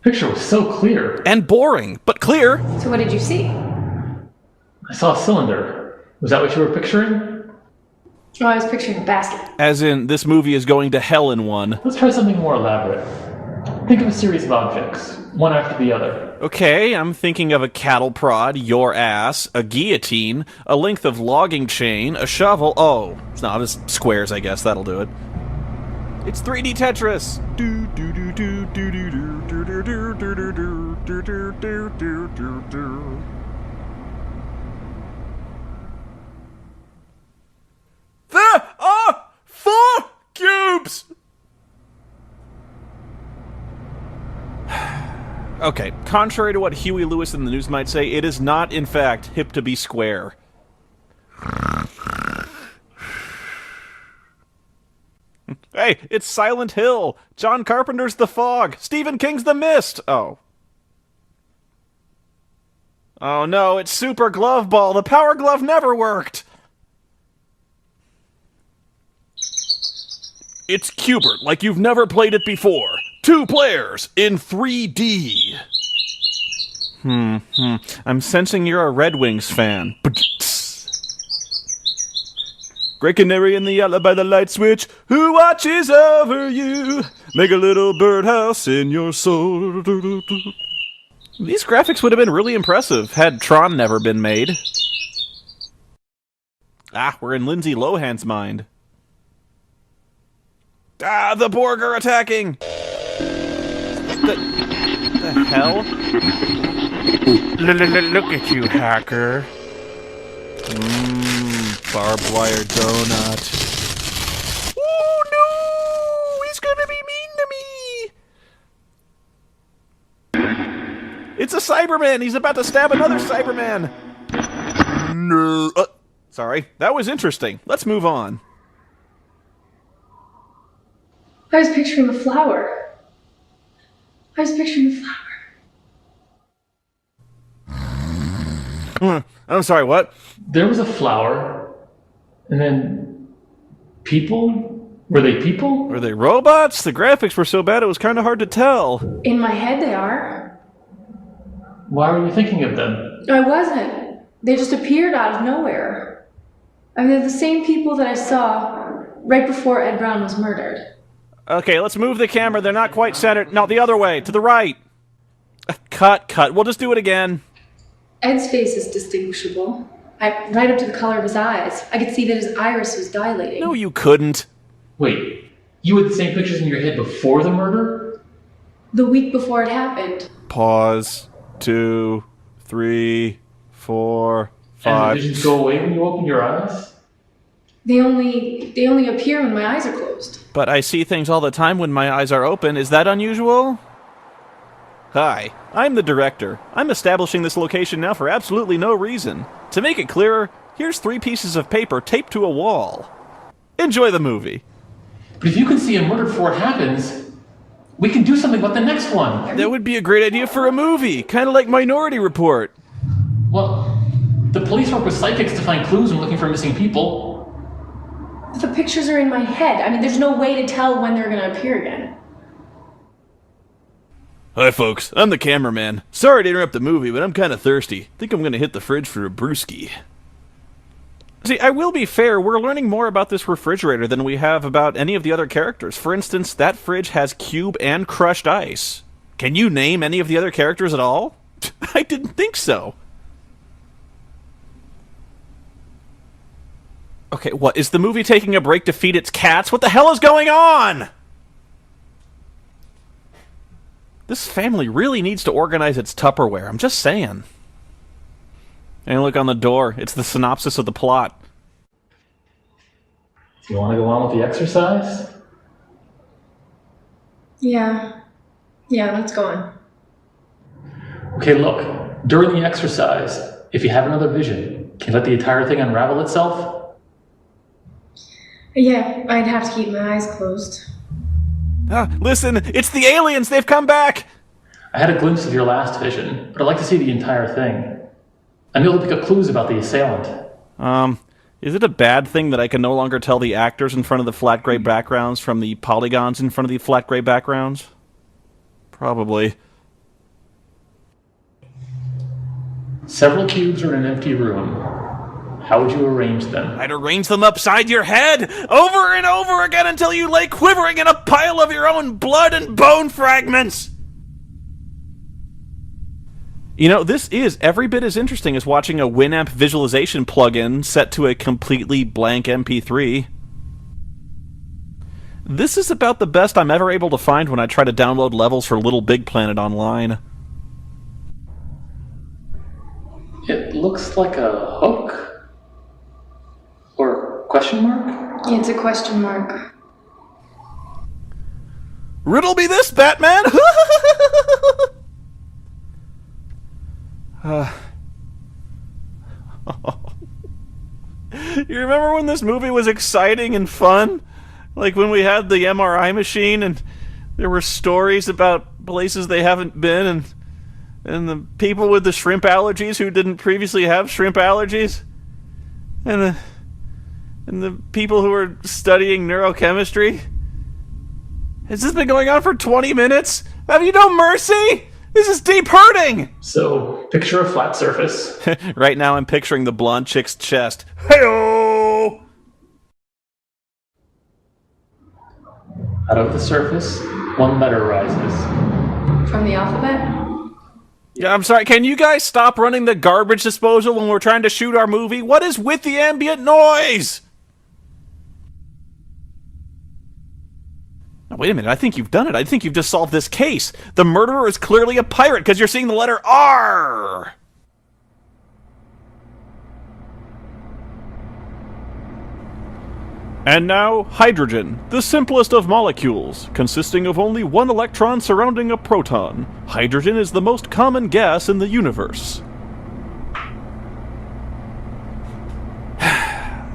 D: Picture was so clear.
A: And boring, but clear.
F: So what did you see?
D: I saw a cylinder. Was that what you were picturing?
F: Oh, I was picturing a basket.
A: As in, this movie is going to hell in one.
D: Let's try something more elaborate. Think of a series of objects, one after the other.
A: Okay, I'm thinking of a cattle prod, your ass, a guillotine, a length of logging chain, a shovel. Oh, it's not just squares, I guess. That'll do it. It's 3D Tetris. There are 4 cubes! Okay, contrary to what Huey Lewis in the news might say, it is not, in fact, hip to be square. Hey, it's Silent Hill! John Carpenter's The Fog! Stephen King's The Mist! Oh. Oh no, it's Super Glove Ball! The Power Glove never worked! It's Cubert, like you've never played it before. 2 players in 3D. I'm sensing you're a Red Wings fan. Great Canary in the yellow by the light switch. Who watches over you? Make a little birdhouse in your soul. These graphics would have been really impressive had Tron never been made. Ah, we're in Lindsay Lohan's mind. Ah, the Borg are attacking! the hell? Look at you, hacker. Barbed wire donut. Oh no! He's gonna be mean to me! It's a Cyberman! He's about to stab another Cyberman! No. Sorry, that was interesting. Let's move on.
F: I was picturing a flower.
A: I'm sorry, what?
D: There was a flower, and then people? Were they people?
A: Were they robots? The graphics were so bad it was kind of hard to tell.
F: In my head they are.
D: Why were you thinking of them?
F: I wasn't. They just appeared out of nowhere. I mean, they're the same people that I saw right before Ed Brown was murdered.
A: Okay, let's move the camera. They're not quite centered. No, the other way, to the right. Cut. We'll just do it again.
F: Ed's face is distinguishable. Right up to the color of his eyes. I could see that his iris was dilating.
A: No, you couldn't.
D: Wait, you had the same pictures in your head before the murder?
F: The week before it happened.
A: Pause. 2, 3, 4, 5.
D: And the visions go away when you open your eyes?
F: They only appear when my eyes are closed.
A: But I see things all the time when my eyes are open. Is that unusual? Hi, I'm the director. I'm establishing this location now for absolutely no reason. To make it clearer, here's 3 pieces of paper taped to a wall. Enjoy the movie.
D: But if you can see a murder before it happens, we can do something about the next one.
A: That would be a great idea for a movie, kind of like Minority Report.
D: Well, the police work with psychics to find clues when looking for missing people.
F: The pictures are in my head. I mean, there's no way to tell when they're going to appear again.
A: Hi folks, I'm the cameraman. Sorry to interrupt the movie, but I'm kind of thirsty. Think I'm gonna hit the fridge for a brewski. See, I will be fair, we're learning more about this refrigerator than we have about any of the other characters. For instance, that fridge has cube and crushed ice. Can you name any of the other characters at all? I didn't think so. Okay, what, is the movie taking a break to feed its cats? What the hell is going on? This family really needs to organize its Tupperware, I'm just saying. And look on the door, it's the synopsis of the plot.
D: You want to go on with the exercise?
F: Yeah, let's go on.
D: Okay, look, during the exercise, if you have another vision, can you let the entire thing unravel itself?
F: Yeah, I'd have to keep my eyes closed.
A: Listen, it's the aliens! They've come back!
D: I had a glimpse of your last vision, but I'd like to see the entire thing. I'm able to pick up clues about the assailant.
A: Is it a bad thing that I can no longer tell the actors in front of the flat gray backgrounds from the polygons in front of the flat gray backgrounds? Probably.
D: Several cubes are in an empty room. How would you arrange them?
A: I'd arrange them upside your head, over and over again until you lay quivering in a pile of your own blood and bone fragments! You know, this is every bit as interesting as watching a Winamp visualization plugin set to a completely blank MP3. This is about the best I'm ever able to find when I try to download levels for Little Big Planet online.
D: It looks like a hook. Or question mark?
F: Yeah, it's a question mark.
A: Riddle me this, Batman! You remember when this movie was exciting and fun? Like when we had the MRI machine and there were stories about places they haven't been and the people with the shrimp allergies who didn't previously have shrimp allergies? And the people who are studying neurochemistry? Has this been going on for 20 minutes? Have you no mercy? This is deep hurting!
D: So, picture a flat surface.
A: Right now I'm picturing the blonde chick's chest. Hey-oh!
D: Out of the surface, one letter rises.
F: From the alphabet?
A: Yeah, I'm sorry, can you guys stop running the garbage disposal when we're trying to shoot our movie? What is with the ambient noise? Wait a minute, I think you've done it. I think you've just solved this case. The murderer is clearly a pirate because you're seeing the letter R! And now, hydrogen, the simplest of molecules, consisting of only one electron surrounding a proton. Hydrogen is the most common gas in the universe.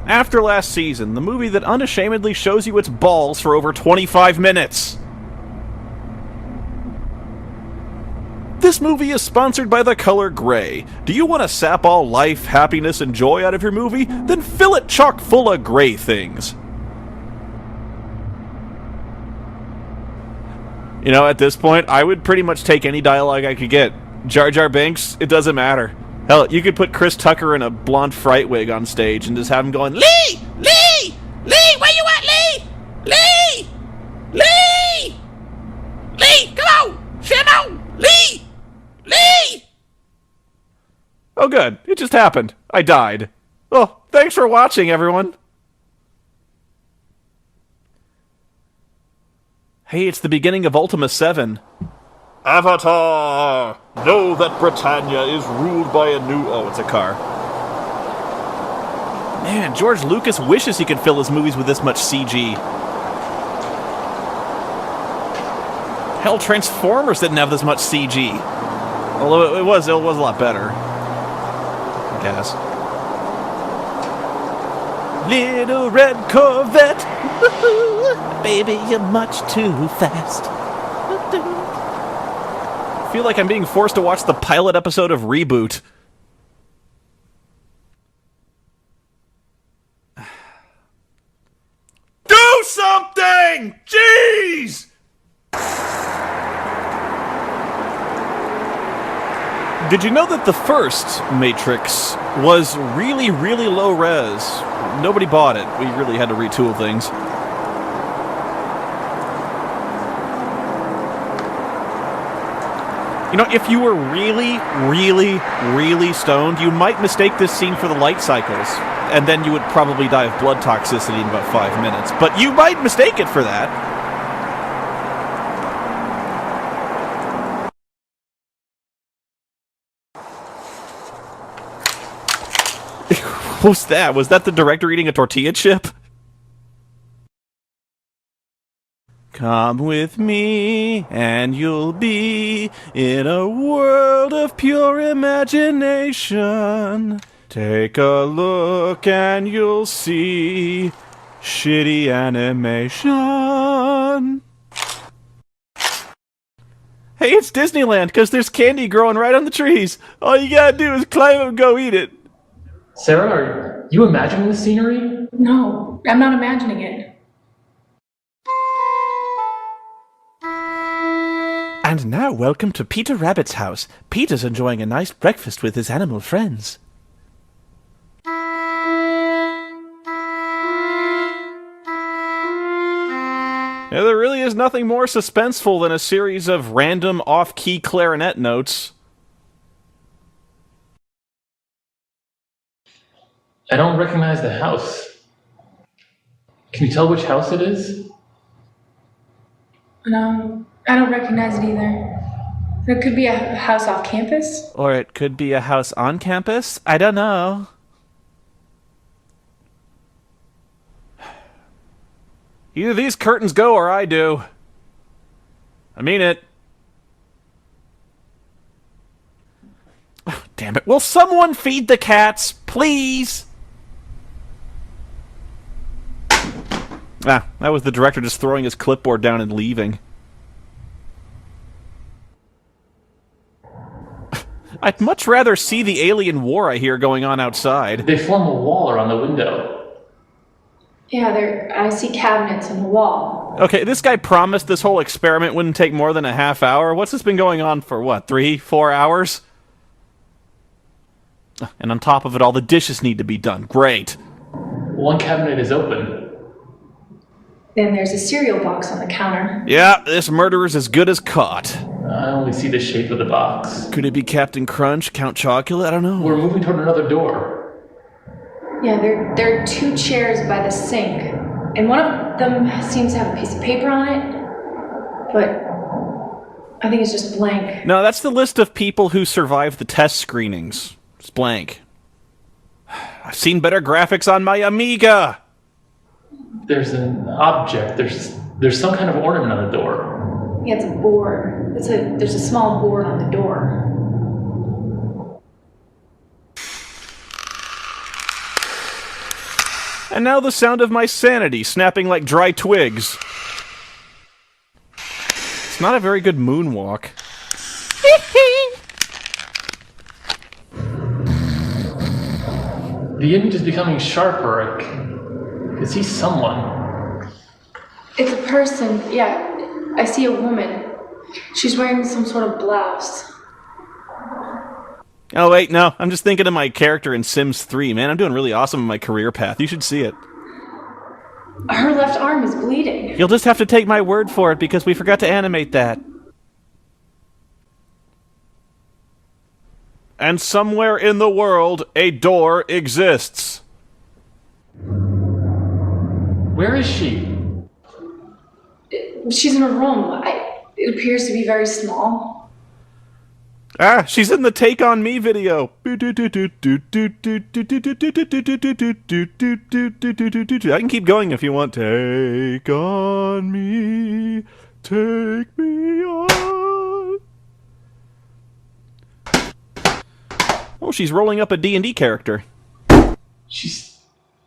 A: After last season, the movie that unashamedly shows you its balls for over 25 minutes. This movie is sponsored by the color gray. Do you want to sap all life, happiness, and joy out of your movie? Then fill it chock full of gray things. You know, at this point, I would pretty much take any dialogue I could get. Jar Jar Binks, it doesn't matter. Hell, you could put Chris Tucker in a blonde fright wig on stage and just have him going, Lee! Lee! Lee! Where you at, Lee? Lee! Lee! Lee! Come on! Shimon! Lee! Lee! Oh good, it just happened. I died. Well, thanks for watching, everyone. Hey, it's the beginning of Ultima 7. Avatar! Know that Britannia is ruled by a new... Oh, it's a car. Man, George Lucas wishes he could fill his movies with this much CG. Hell, Transformers didn't have this much CG. Although it was a lot better. I guess. Little red Corvette. Baby, you're much too fast. I feel like I'm being forced to watch the pilot episode of Reboot. Do something! Jeez! Did you know that the first Matrix was really, really low res? Nobody bought it. We really had to retool things. You know, if you were really, really, really stoned, you might mistake this scene for the light cycles, and then you would probably die of blood toxicity in about 5 minutes. But you might mistake it for that. What was that? Was that the director eating a tortilla chip? Come with me, and you'll be in a world of pure imagination. Take a look, and you'll see shitty animation. Hey, it's Disneyland, because there's candy growing right on the trees. All you gotta do is climb and go eat it.
D: Sarah, are you imagining the scenery?
F: No, I'm not imagining it.
A: And now, welcome to Peter Rabbit's house. Peter's enjoying a nice breakfast with his animal friends. Yeah, there really is nothing more suspenseful than a series of random off-key clarinet notes.
D: I don't recognize the house. Can you tell which house it is?
F: No, I don't recognize it either. There could be a house off campus.
A: Or it could be a house on campus? I don't know. Either these curtains go or I do. I mean it. Oh, damn it. Will someone feed the cats, please? Ah, that was the director just throwing his clipboard down and leaving. I'd much rather see the alien war I hear going on outside.
D: They form a wall around the window.
F: Yeah, I see cabinets on the wall.
A: Okay, this guy promised this whole experiment wouldn't take more than a half hour. What's this been going on for, what, 3-4 hours? And on top of it all, the dishes need to be done. Great.
D: One cabinet is open.
F: Then there's a cereal box on the counter.
A: Yeah, this murderer's as good as caught.
D: I only see the shape of the box.
A: Could it be Captain Crunch, Count Chocula? I don't know.
D: We're moving toward another door.
F: Yeah, there are two chairs by the sink. And one of them seems to have a piece of paper on it. but I think it's just blank.
A: No, that's the list of people who survived the test screenings. It's blank. I've seen better graphics on my Amiga!
D: There's an object. There's some kind of ornament on the door.
F: Yeah, it's a board. There's a small board on the door.
A: And now the sound of my sanity snapping like dry twigs. It's not a very good moonwalk.
D: The image is becoming sharper. I can see someone.
F: It's a person. Yeah, I see a woman. She's wearing some sort of blouse.
A: Oh wait, no, I'm just thinking of my character in Sims 3, man. I'm doing really awesome in my career path. You should see it.
F: Her left arm is bleeding.
A: You'll just have to take my word for it because we forgot to animate that. And somewhere in the world, a door exists.
D: Where is she?
F: She's in a room. It appears to be very small.
A: Ah, she's in the Take On Me video. I can keep going if you want. Take on me, take me on. Oh, she's rolling up a D&D character.
D: She's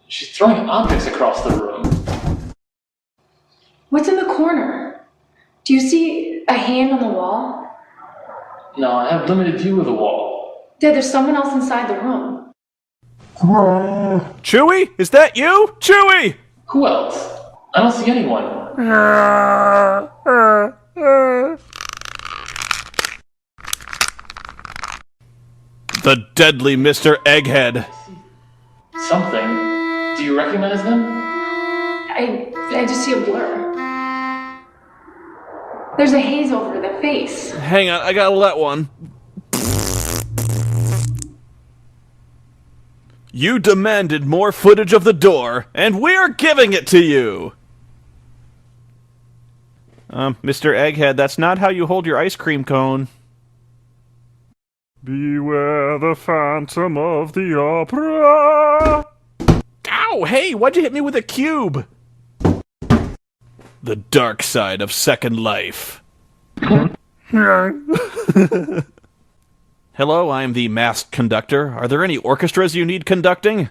D: throwing objects across the room.
F: What's in the corner? Do you see a hand on the wall?
D: No, I have limited view of the wall.
F: Yeah, there's someone else inside the room.
A: Chewie? Is that you? Chewie!
D: Who else? I don't see anyone.
A: The deadly Mr. Egghead.
D: Something. Do you recognize them?
F: I just see a blur. There's a haze over the face.
A: Hang on, I gotta let one. You demanded more footage of the door, and we're giving it to you! Mr. Egghead, that's not how you hold your ice cream cone. Beware the Phantom of the Opera! Ow, hey, why'd you hit me with a cube? The dark side of Second Life. Hello, I'm the masked conductor. Are there any orchestras you need conducting?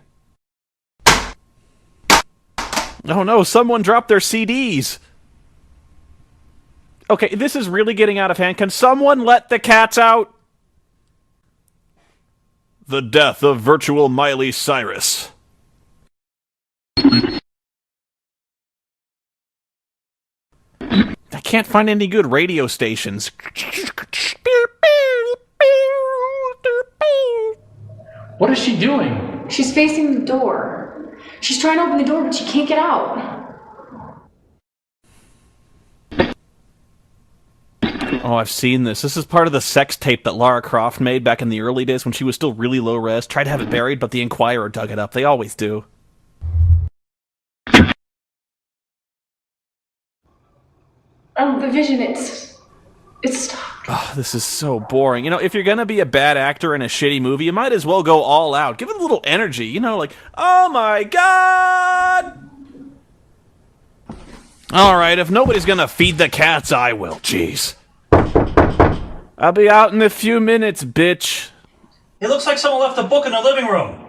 A: Oh no, someone dropped their CDs! Okay, this is really getting out of hand. Can someone let the cats out? The death of virtual Miley Cyrus. I can't find any good radio stations.
D: What is she doing?
F: She's facing the door. She's trying to open the door, but she can't get out.
A: Oh, I've seen this. This is part of the sex tape that Lara Croft made back in the early days when she was still really low res. Tried to have it buried, but the Inquirer dug it up. They always do.
F: The vision, it's stopped.
A: Oh, this is so boring. You know, if you're gonna be a bad actor in a shitty movie, you might as well go all out. Give it a little energy, you know, like, oh my god! Alright, if nobody's gonna feed the cats, I will. Jeez. I'll be out in a few minutes, bitch.
K: It looks like someone left a book in the living room.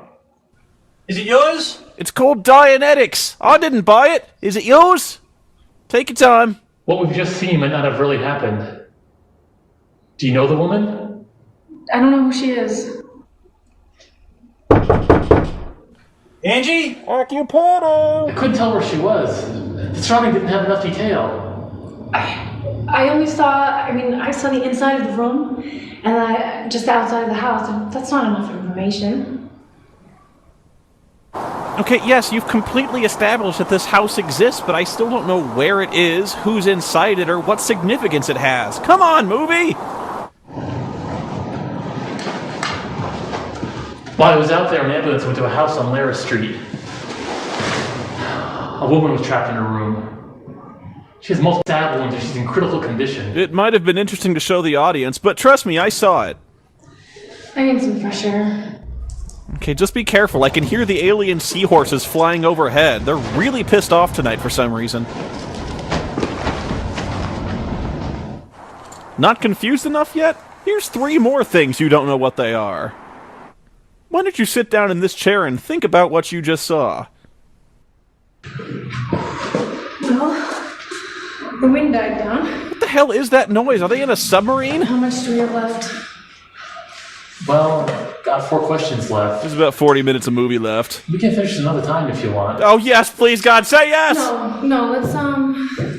K: Is it yours?
A: It's called Dianetics. I didn't buy it. Is it yours? Take your time.
D: What we've just seen might not have really happened. Do you know the woman?
F: I don't know who she is.
K: Angie?
A: Occupado!
D: I couldn't tell where she was. The surrounding didn't have enough detail.
F: I only saw, I saw the inside of the room and just the outside of the house, and that's not enough information.
A: Okay, yes, you've completely established that this house exists, but I still don't know where it is, who's inside it, or what significance it has. Come on, movie!
D: While I was out there, an ambulance went to a house on Lara Street. A woman was trapped in her room. She has multiple stab wounds and she's in critical condition.
A: It might have been interesting to show the audience, but trust me, I saw it.
F: I need some fresh air.
A: Okay, just be careful. I can hear the alien seahorses flying overhead. They're really pissed off tonight for some reason. Not confused enough yet? Here's 3 more things you don't know what they are. Why don't you sit down in this chair and think about what you just saw?
F: Well, the wind died down.
A: What the hell is that noise? Are they in a submarine?
F: How much do we have left?
D: Well, got 4 questions left.
A: There's about 40 minutes of movie left.
D: We can finish another time if you want.
A: Oh yes, please God, say yes!
F: No,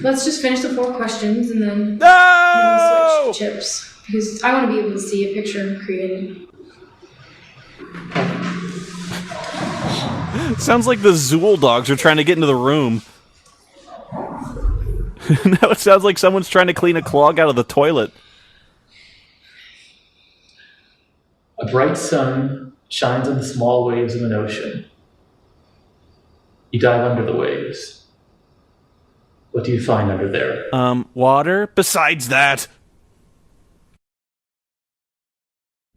F: let's just finish the 4 questions and then
A: No!
F: switch chips. Because I want to be able to see a picture created.
A: Sounds like the Zool dogs are trying to get into the room. Now it sounds like someone's trying to clean a clog out of the toilet.
D: A bright sun shines on the small waves of an ocean. You dive under the waves. What do you find under there?
A: Water? Besides that.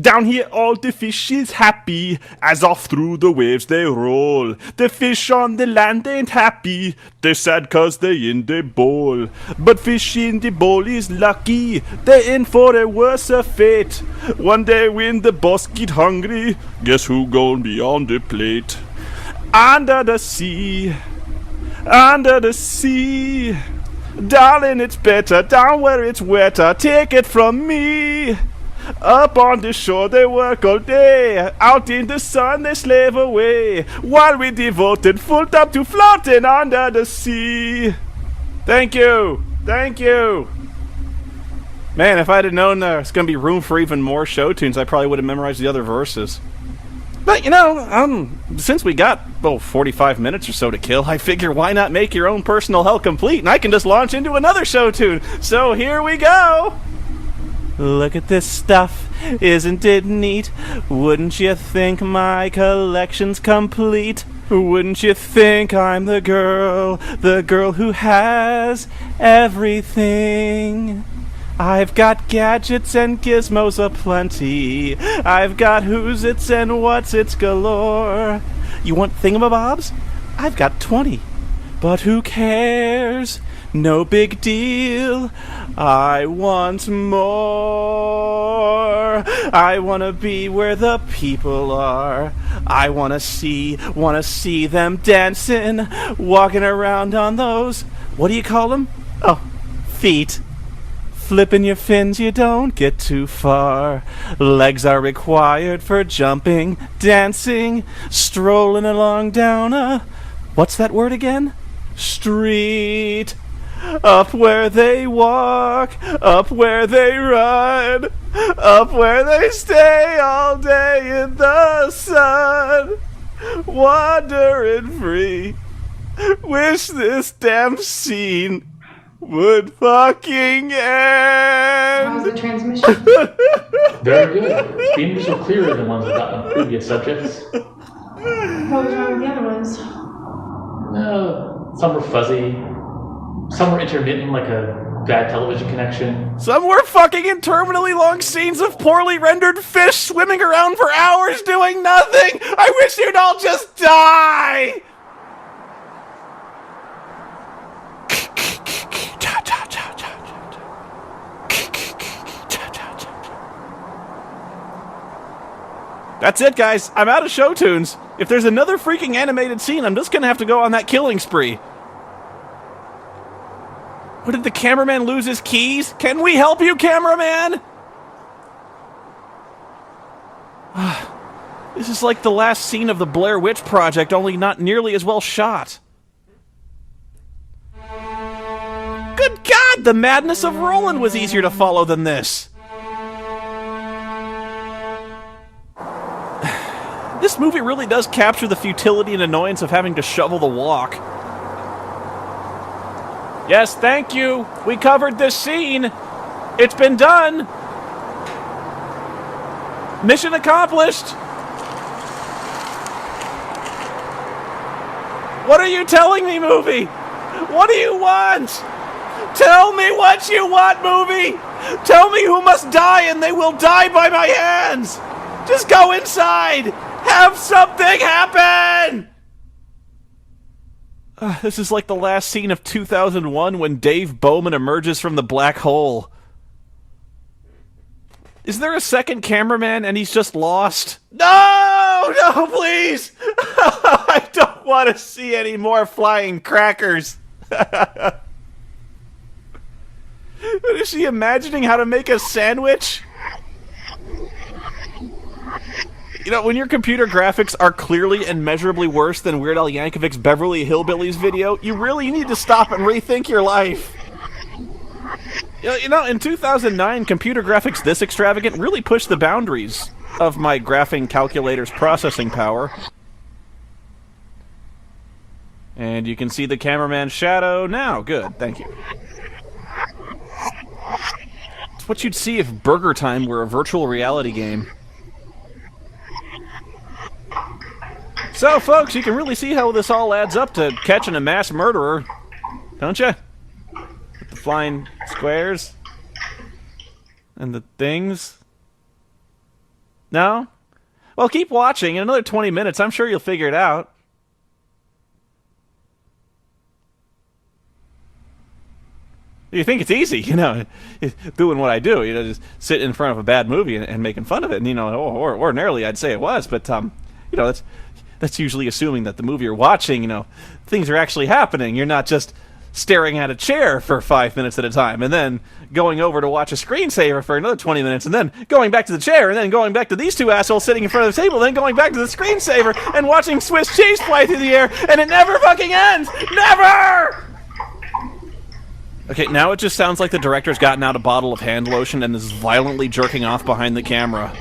A: Down here all the fish is happy, as off through the waves they roll. The fish on the land ain't happy, they're sad cause they in the bowl. But fish in the bowl is lucky, they're in for a worse fate. One day when the boss get hungry, guess who gon' be on the plate? Under the sea, under the sea. Darling, it's better down where it's wetter, take it from me. Up on the shore they work all day, out in the sun they slave away, while we devoted full time to floating under the sea. Thank you, thank you. Man, if I'd have known there's gonna be room for even more show tunes, I probably would have memorized the other verses. But, you know, since we got, 45 minutes or so to kill, I figure why not make your own personal hell complete, and I can just launch into another show tune. So here we go! Look at this stuff, isn't it neat? Wouldn't you think my collection's complete? Wouldn't you think I'm the girl who has everything? I've got gadgets and gizmos aplenty. I've got who's its and what's its galore. You want thingamabobs? I've got 20. But who cares? No big deal. I want more. I wanna be where the people are. I wanna see them dancing, walking around on those, what do you call them? Oh, feet. Flipping your fins, you don't get too far. Legs are required for jumping, dancing, strolling along down a, what's that word again? Street. Up where they walk, up where they run, up where they stay all day in the sun. Wandering free. Wish this damn scene would fucking end.
F: How's the transmission?
D: Very good. Beamers were clearer than ones without on previous subjects.
F: What was wrong with the other ones?
D: Some were fuzzy. Some were intermittent, like a bad television connection.
A: Some were fucking interminably long scenes of poorly rendered fish swimming around for hours doing nothing. I wish you'd all just die. That's it, guys. I'm out of show tunes. If there's another freaking animated scene, I'm just gonna have to go on that killing spree. What, did the cameraman lose his keys? Can we help you, cameraman? This is like the last scene of the Blair Witch Project, only not nearly as well shot. Good God, the madness of Roland was easier to follow than this. This movie really does capture the futility and annoyance of having to shovel the walk. Yes, thank you. We covered this scene. It's been done. Mission accomplished. What are you telling me, movie? What do you want? Tell me what you want, movie! Tell me who must die and they will die by my hands! Just go inside! Have something happen! This is like the last scene of 2001 when Dave Bowman emerges from the black hole. Is there a second cameraman and he's just lost? No! No, please! I don't want to see any more flying crackers. Is she imagining how to make a sandwich? You know, when your computer graphics are clearly and measurably worse than Weird Al Yankovic's Beverly Hillbillies video, you really need to stop and rethink your life. You know, in 2009, computer graphics this extravagant really pushed the boundaries of my graphing calculator's processing power. And you can see the cameraman's shadow now. Good, thank you. It's what you'd see if Burger Time were a virtual reality game. So, folks, you can really see how this all adds up to catching a mass murderer, don't you? With the flying squares and the things. No? Well, keep watching. In another 20 minutes, I'm sure you'll figure it out. You think it's easy, you know, doing what I do, you know, just sitting in front of a bad movie and making fun of it. And, you know, or ordinarily I'd say it was, but, you know, that's usually assuming that the movie you're watching, you know, things are actually happening. You're not just staring at a chair for 5 minutes at a time and then going over to watch a screensaver for another 20 minutes and then going back to the chair and then going back to these two assholes sitting in front of the table, then going back to the screensaver and watching Swiss cheese fly through the air, and it never fucking ends! Never! Okay, now it just sounds like the director's gotten out a bottle of hand lotion and is violently jerking off behind the camera.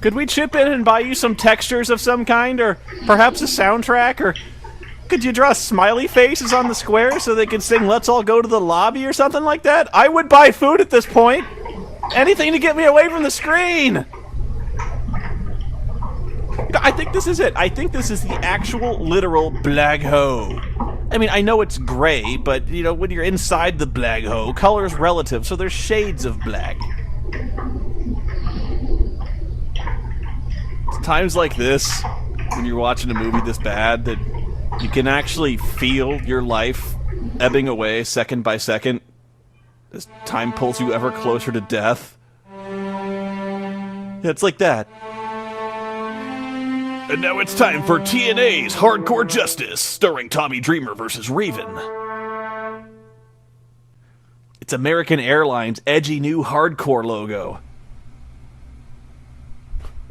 A: Could we chip in and buy you some textures of some kind, or perhaps a soundtrack, or could you draw smiley faces on the squares so they could sing "Let's All Go to the Lobby" or something like that? I would buy food at this point. Anything to get me away from the screen. You know, I think this is it. I think this is the actual, literal Black Hole. I mean, I know it's gray, but, you know, when you're inside the Black Hole, color is relative, so there's shades of black. It's times like this, when you're watching a movie this bad, that you can actually feel your life ebbing away second by second as time pulls you ever closer to death. Yeah, it's like that. And now it's time for TNA's Hardcore Justice, starring Tommy Dreamer versus Raven. It's American Airlines' edgy new hardcore logo.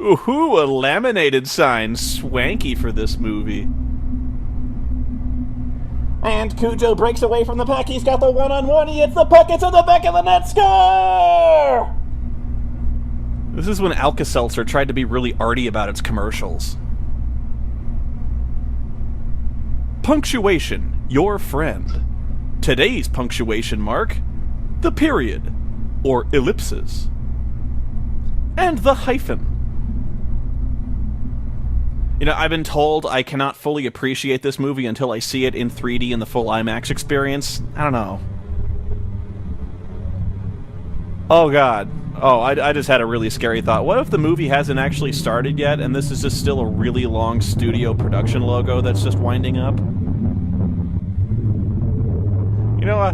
A: Ooh, a laminated sign. Swanky for this movie. And Cujo breaks away from the puck. He's got the one-on-one. He hits the puck. It's on the back of the net. Score! This is when Alka-Seltzer tried to be really arty about its commercials. Punctuation, your friend. Today's punctuation mark, the period, or ellipses. And the hyphen. You know, I've been told I cannot fully appreciate this movie until I see it in 3D in the full IMAX experience. I don't know. Oh god. Oh, I just had a really scary thought. What if the movie hasn't actually started yet, and this is just still a really long studio production logo that's just winding up? You know,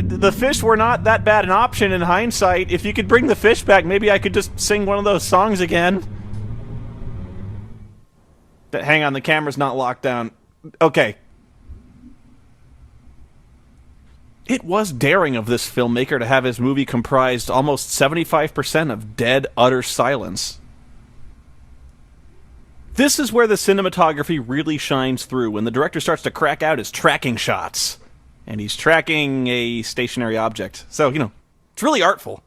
A: the fish were not that bad an option in hindsight. If you could bring the fish back, maybe I could just sing one of those songs again. But hang on, the camera's not locked down. Okay. It was daring of this filmmaker to have his movie comprised almost 75% of dead, utter silence. This is where the cinematography really shines through, when the director starts to crack out his tracking shots. And he's tracking a stationary object. So, you know, it's really artful.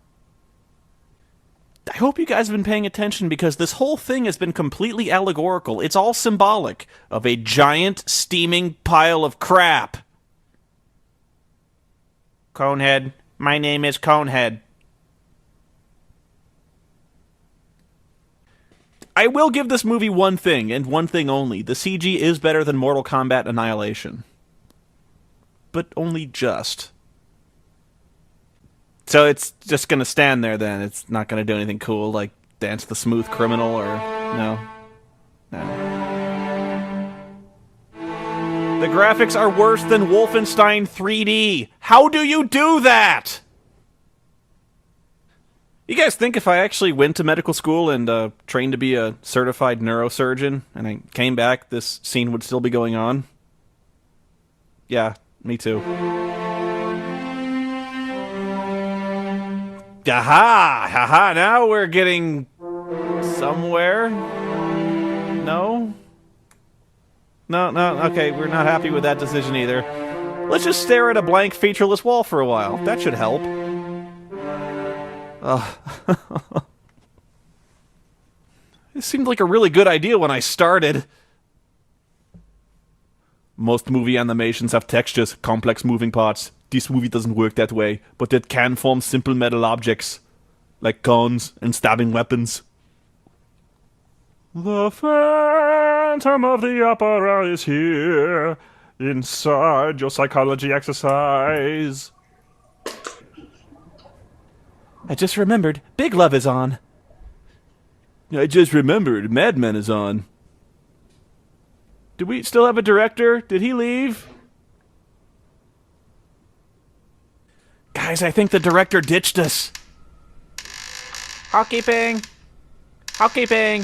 A: I hope you guys have been paying attention, because this whole thing has been completely allegorical. It's all symbolic of a giant, steaming pile of crap. Conehead. My name is Conehead. I will give this movie one thing, and one thing only. The CG is better than Mortal Kombat Annihilation. But only just. So it's just gonna stand there then. It's not gonna do anything cool like Dance the Smooth Criminal or... No. No. The graphics are worse than Wolfenstein 3D. How do you do that? You guys think if I actually went to medical school and trained to be a certified neurosurgeon, and I came back, this scene would still be going on? Yeah, me too. Aha! Haha, now we're getting... somewhere? No? No, okay, we're not happy with that decision either. Let's just stare at a blank, featureless wall for a while. That should help. It seemed like a really good idea when I started. Most movie animations have textures, complex moving parts. This movie doesn't work that way, but it can form simple metal objects, like guns and stabbing weapons. The Phantom of the Opera is here, inside your psychology exercise. I just remembered, Big Love is on. I just remembered, Mad Men is on. Do we still have a director? Did he leave? Guys, I think the director ditched us. Housekeeping. Housekeeping.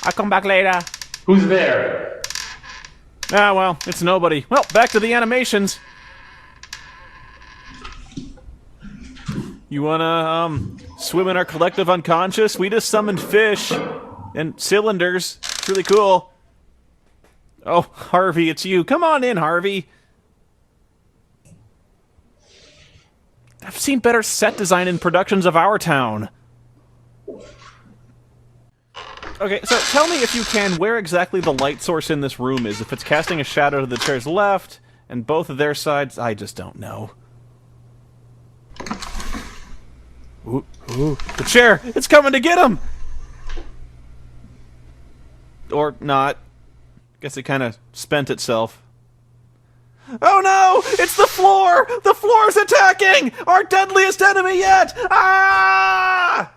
A: I'll come back later.
D: Who's there?
A: Ah, well, it's nobody. Well, back to the animations. You wanna, swim in our collective unconscious? We just summoned fish and cylinders. It's really cool. Oh, Harvey, it's you. Come on in, Harvey. I've seen better set design in productions of our town. Okay, so tell me if you can where exactly the light source in this room is. If it's casting a shadow to the chair's left and both of their sides, I just don't know. Ooh, the chair! It's coming to get him! Or not. Guess it kind of spent itself. Oh no! It's the floor! The floor's attacking! Our deadliest enemy yet! Ah!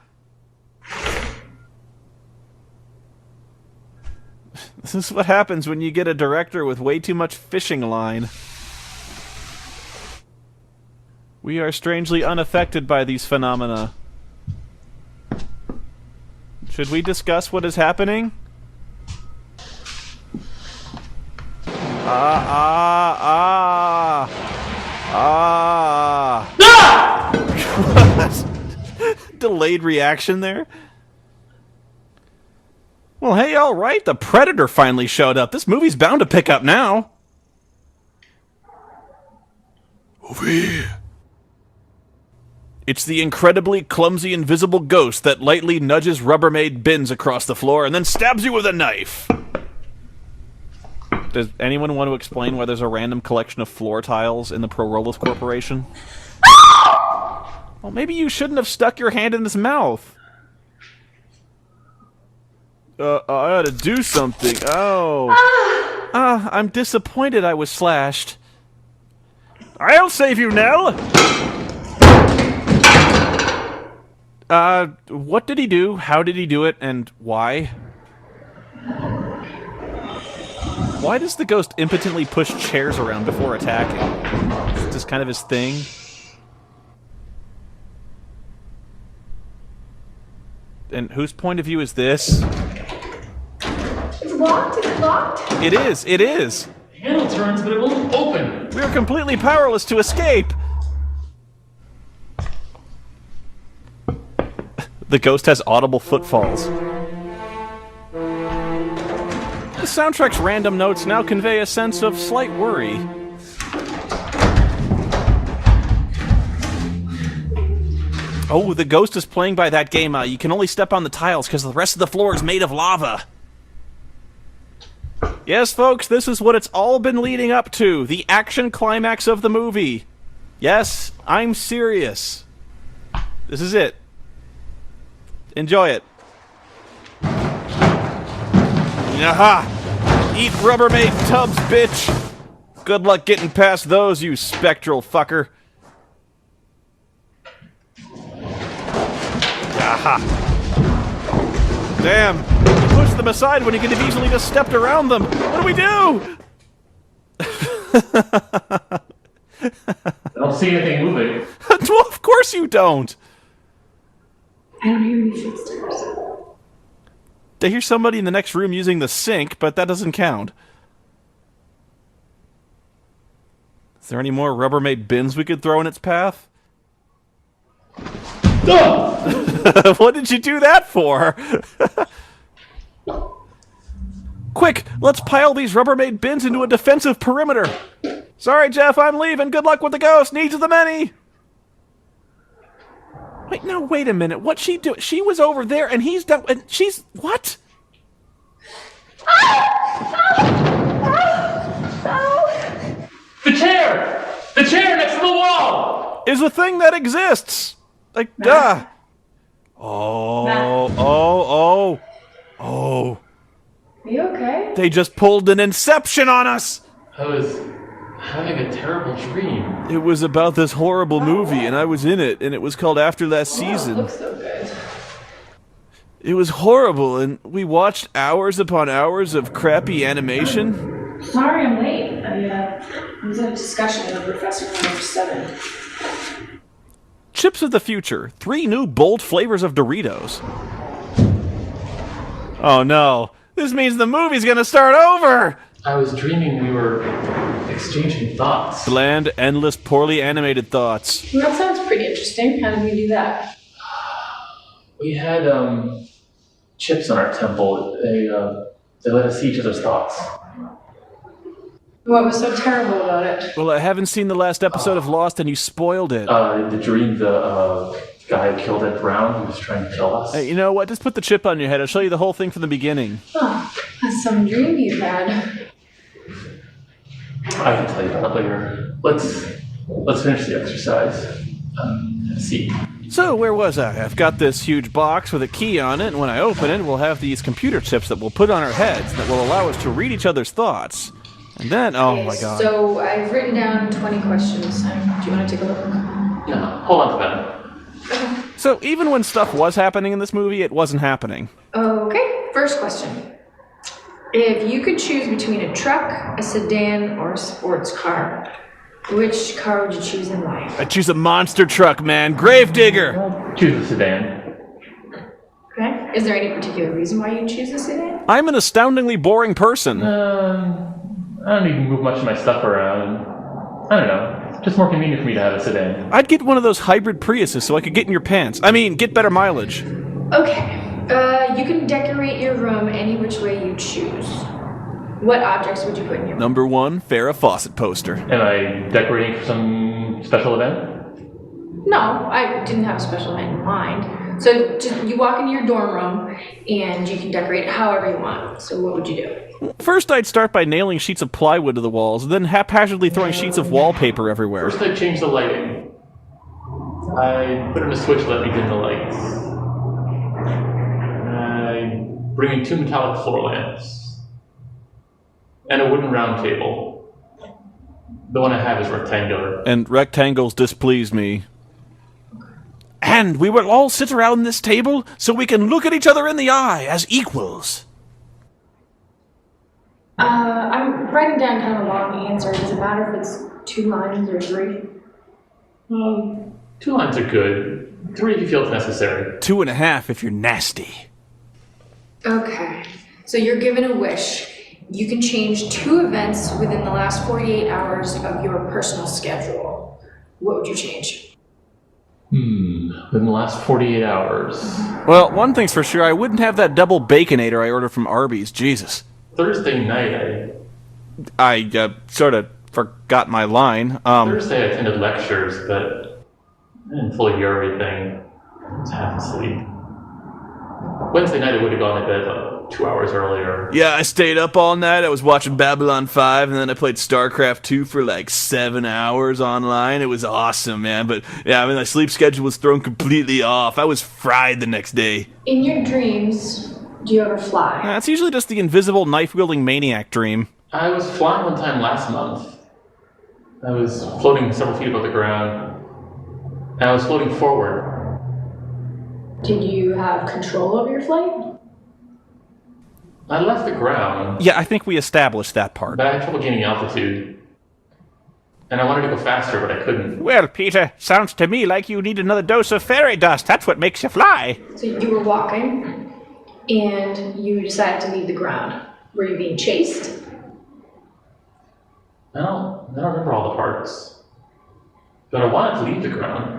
A: This is what happens when you get a director with way too much fishing line. We are strangely unaffected by these phenomena. Should we discuss what is happening? What? Delayed reaction there? Well, hey, alright, the Predator finally showed up. This movie's bound to pick up now. Over here. It's the incredibly clumsy invisible ghost that lightly nudges Rubbermaid bins across the floor and then stabs you with a knife. Does anyone want to explain why there's a random collection of floor tiles in the Pro Rollers Corporation? Well, maybe you shouldn't have stuck your hand in his mouth. I ought to do something. Oh. I'm disappointed I was slashed. I'll save you, Nell! What did he do? How did he do it? And why? Why does the ghost impotently push chairs around before attacking? Is this kind of his thing? And whose point of view is this?
F: It's locked? It's locked?
A: It is! It is!
D: The handle turns, but it won't open.
A: We are completely powerless to escape! The ghost has audible footfalls. The soundtrack's random notes now convey a sense of slight worry. Oh, the ghost is playing by that game. You can only step on the tiles because the rest of the floor is made of lava. Yes, folks, this is what it's all been leading up to. The action climax of the movie. Yes, I'm serious. This is it. Enjoy it. Aha! Eat Rubbermaid tubs, bitch! Good luck getting past those, you spectral fucker. Aha! Damn! You pushed them aside when you could have easily just stepped around them. What do we do?
D: I don't see anything moving.
A: Well, of course you don't.
F: I don't hear any footsteps.
A: I hear somebody in the next room using the sink, but that doesn't count. Is there any more Rubbermaid bins we could throw in its path?
D: Oh!
A: What did you do that for? Quick, let's pile these Rubbermaid bins into a defensive perimeter. Sorry, Jeff, I'm leaving. Good luck with the ghost. Needs of the many. Wait, no, wait a minute. What'd she do? She was over there, and he's done. And she's what?
D: The chair! The chair next to the wall!
A: Is a thing that exists. Like, duh. Oh.
F: Are you okay?
A: They just pulled an Inception on us.
D: I was having a terrible dream.
A: It was about this horrible movie, and I was in it, and it was called After Last
F: It
A: Season.
F: looks so good.
A: It was horrible, and we watched hours upon hours of crappy animation.
F: Sorry I'm late. I was at a discussion with a professor on number 7.
A: Chips of the future. 3 new bold flavors of Doritos. Oh no. This means the movie's gonna start over!
D: I was dreaming we were exchanging thoughts.
A: Bland, endless, poorly animated thoughts.
F: Well, that sounds pretty interesting. How did we do that?
D: We had chips on our temple. They let us see each other's thoughts.
F: What was so terrible about it?
A: Well, I haven't seen the last episode of Lost, and you spoiled it.
D: The dream, the guy who killed Ed Brown, who was trying to kill us.
A: Hey, you know what? Just put the chip on your head. I'll show you the whole thing from the beginning.
F: Oh, that's some dream you had.
D: I can tell you about it later. Let's finish the exercise. Have a seat.
A: So, where was I? I've got this huge box with a key on it, and when I open it, we'll have these computer chips that we'll put on our heads that will allow us to read each other's thoughts. And then, oh my god.
F: So I've written down 20 questions. Do you want to take a look?
D: No, hold on to that.
A: So, even when stuff was happening in this movie, it wasn't happening.
F: Okay, first question. If you could choose between a truck, a sedan, or a sports car, which car would you choose and why?
A: I choose a monster truck, man. Gravedigger!
D: Choose the sedan.
F: Okay. Is there any particular reason why you choose a sedan?
A: I'm an astoundingly boring person.
D: I don't even move much of my stuff around. I don't know. It's just more convenient for me to have a sedan.
A: I'd get one of those hybrid Priuses so I could get in your pants. I mean, get better mileage.
F: Okay. You can decorate your room any which way you choose. What objects would you put in your room?
A: Number 1, Farrah Fawcett poster.
D: Am I decorating for some special event?
F: No, I didn't have a special event in mind. So just you walk into your dorm room and you can decorate it however you want. So what would you do?
A: First, I'd start by nailing sheets of plywood to the walls, then haphazardly throwing sheets of wallpaper everywhere.
D: First, I'd change the lighting. I'd put in a switch to let me dim the lights. I'd bring in 2 metallic floor lamps. And a wooden round table. The one I have is rectangular.
A: And rectangles displease me. And we will all sit around this table so we can look at each other in the eye as equals.
F: I'm writing down kind of a long answer. Does it matter if it's 2 lines or 3?
D: 2 lines are good. 3 if you feel it's necessary.
A: 2.5 if you're nasty.
F: Okay. So you're given a wish. You can change 2 events within the last 48 hours of your personal schedule. What would you change?
D: Within the last 48 hours.
A: Well, one thing's for sure, I wouldn't have that double Baconator I ordered from Arby's. Jesus.
D: Thursday night,
A: I sort of forgot my line.
D: Thursday I attended lectures, but I didn't fully hear everything. I was half asleep. Wednesday night I would have gone to bed like 2 hours earlier.
A: Yeah, I stayed up all night. I was watching Babylon 5, and then I played StarCraft 2 for like 7 hours online. It was awesome, man. But yeah, I mean, my sleep schedule was thrown completely off. I was fried the next day.
F: In your dreams, Do you ever fly?
A: That's usually just the invisible knife-wielding maniac dream.
D: I was flying one time last month. I was floating several feet above the ground, and I was floating forward.
F: Did you have control over your flight?
D: I left the ground,
A: Yeah, I think we established that part.
D: but I had trouble gaining altitude. And I wanted to go faster, but I couldn't.
A: Well, Peter, sounds to me like you need another dose of fairy dust. That's what makes you fly.
F: So you were walking, and you decided to leave the ground. Were you being chased?
D: I don't remember all the parts. But I wanted to leave the ground.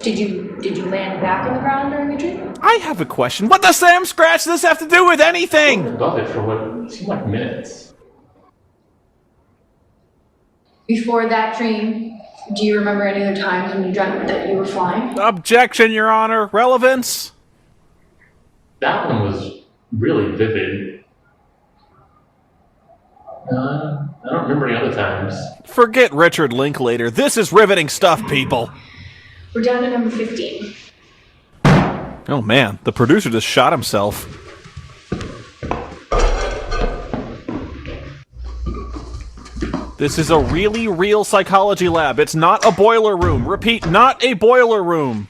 F: Did you land back on the ground during the dream?
A: I have a question. What the Sam Scratch does this have to do with anything?
D: Above it for what seemed like minutes.
F: Before that dream, do you remember any other times when you dreamt that you were flying?
A: Objection, Your Honor. Relevance?
D: That one was really vivid. I don't remember any other times.
A: Forget Richard Linklater. This is riveting stuff, people.
F: We're down to number 15.
A: Oh man, the producer just shot himself. This is a really real psychology lab. It's not a boiler room. Repeat, not a boiler room.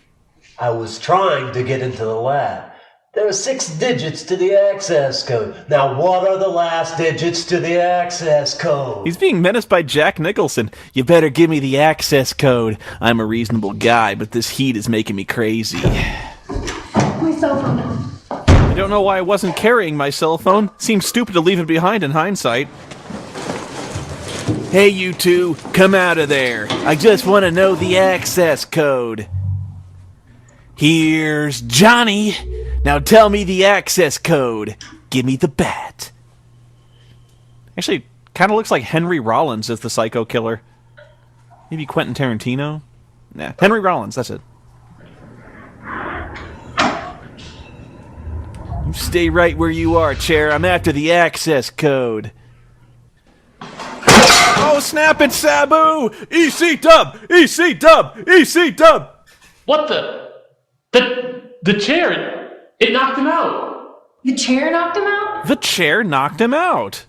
L: I was trying to get into the lab. There are 6 digits to the access code. Now, what are the last digits to the access code?
A: He's being menaced by Jack Nicholson. You better give me the access code. I'm a reasonable guy, but this heat is making me crazy.
F: My cell phone.
A: I don't know why I wasn't carrying my cell phone. Seems stupid to leave it behind in hindsight. Hey, you two, come out of there. I just want to know the access code. Here's Johnny. Now tell me the access code. Give me the bat. Actually, kind of looks like Henry Rollins as the psycho killer. Maybe Quentin Tarantino? Nah, Henry Rollins, that's it. You stay right where you are, chair. I'm after the access code. Oh, snap it, Sabu! EC dub! EC dub! EC dub!
D: What the chair! It knocked him out!
F: The chair knocked him out?
A: The chair knocked him out.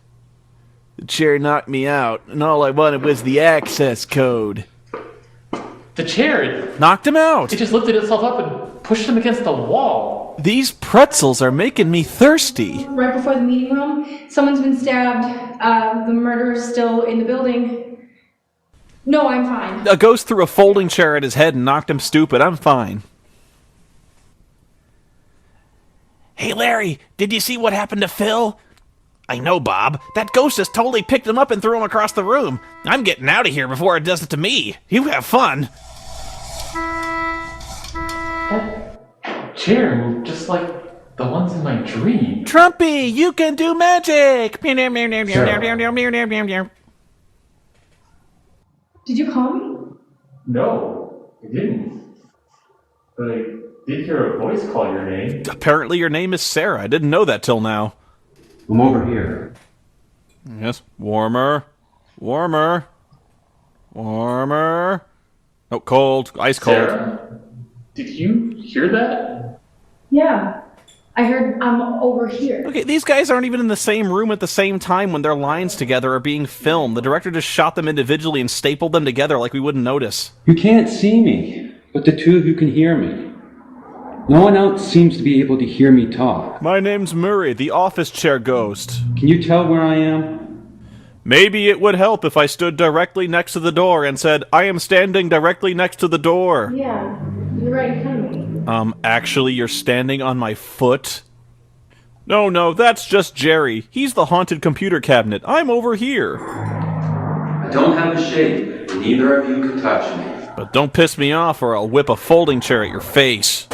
A: The chair knocked me out, and all I wanted was the access code.
D: The chair
A: knocked him out.
D: It just lifted itself up and pushed him against the wall.
A: These pretzels are making me thirsty.
F: Right before the meeting room, someone's been stabbed. The murderer's still in the building. No, I'm fine.
A: A ghost threw a folding chair at his head and knocked him stupid. I'm fine. Hey, Larry, did you see what happened to Phil? I know, Bob. That ghost just totally picked him up and threw him across the room. I'm getting out of here before it does it to me. You have fun.
D: That chair moved just like the ones in my dream.
A: Trumpy, you can do magic!
F: Did you call me?
D: No, I didn't. But I did hear a voice call your name.
A: Apparently your name is Sarah. I didn't know that till now.
M: I'm over here.
A: Yes, warmer. Warmer. Warmer. Oh, cold. Ice cold.
D: Sarah, did you hear that?
F: Yeah. I heard I'm over here.
A: Okay, these guys aren't even in the same room at the same time when their lines together are being filmed. The director just shot them individually and stapled them together like we wouldn't notice.
M: You can't see me, but the two of you can hear me. No one else seems to be able to hear me talk.
A: My name's Murray, the office chair ghost.
M: Can you tell where I am?
A: Maybe it would help if I stood directly next to the door and said, I am standing directly next to the door.
F: Yeah, you're right in front of me.
A: Actually, you're standing on my foot? No, that's just Jerry. He's the haunted computer cabinet. I'm over here.
M: I don't have a shape, and neither of you can touch me.
A: But don't piss me off or I'll whip a folding chair at your face.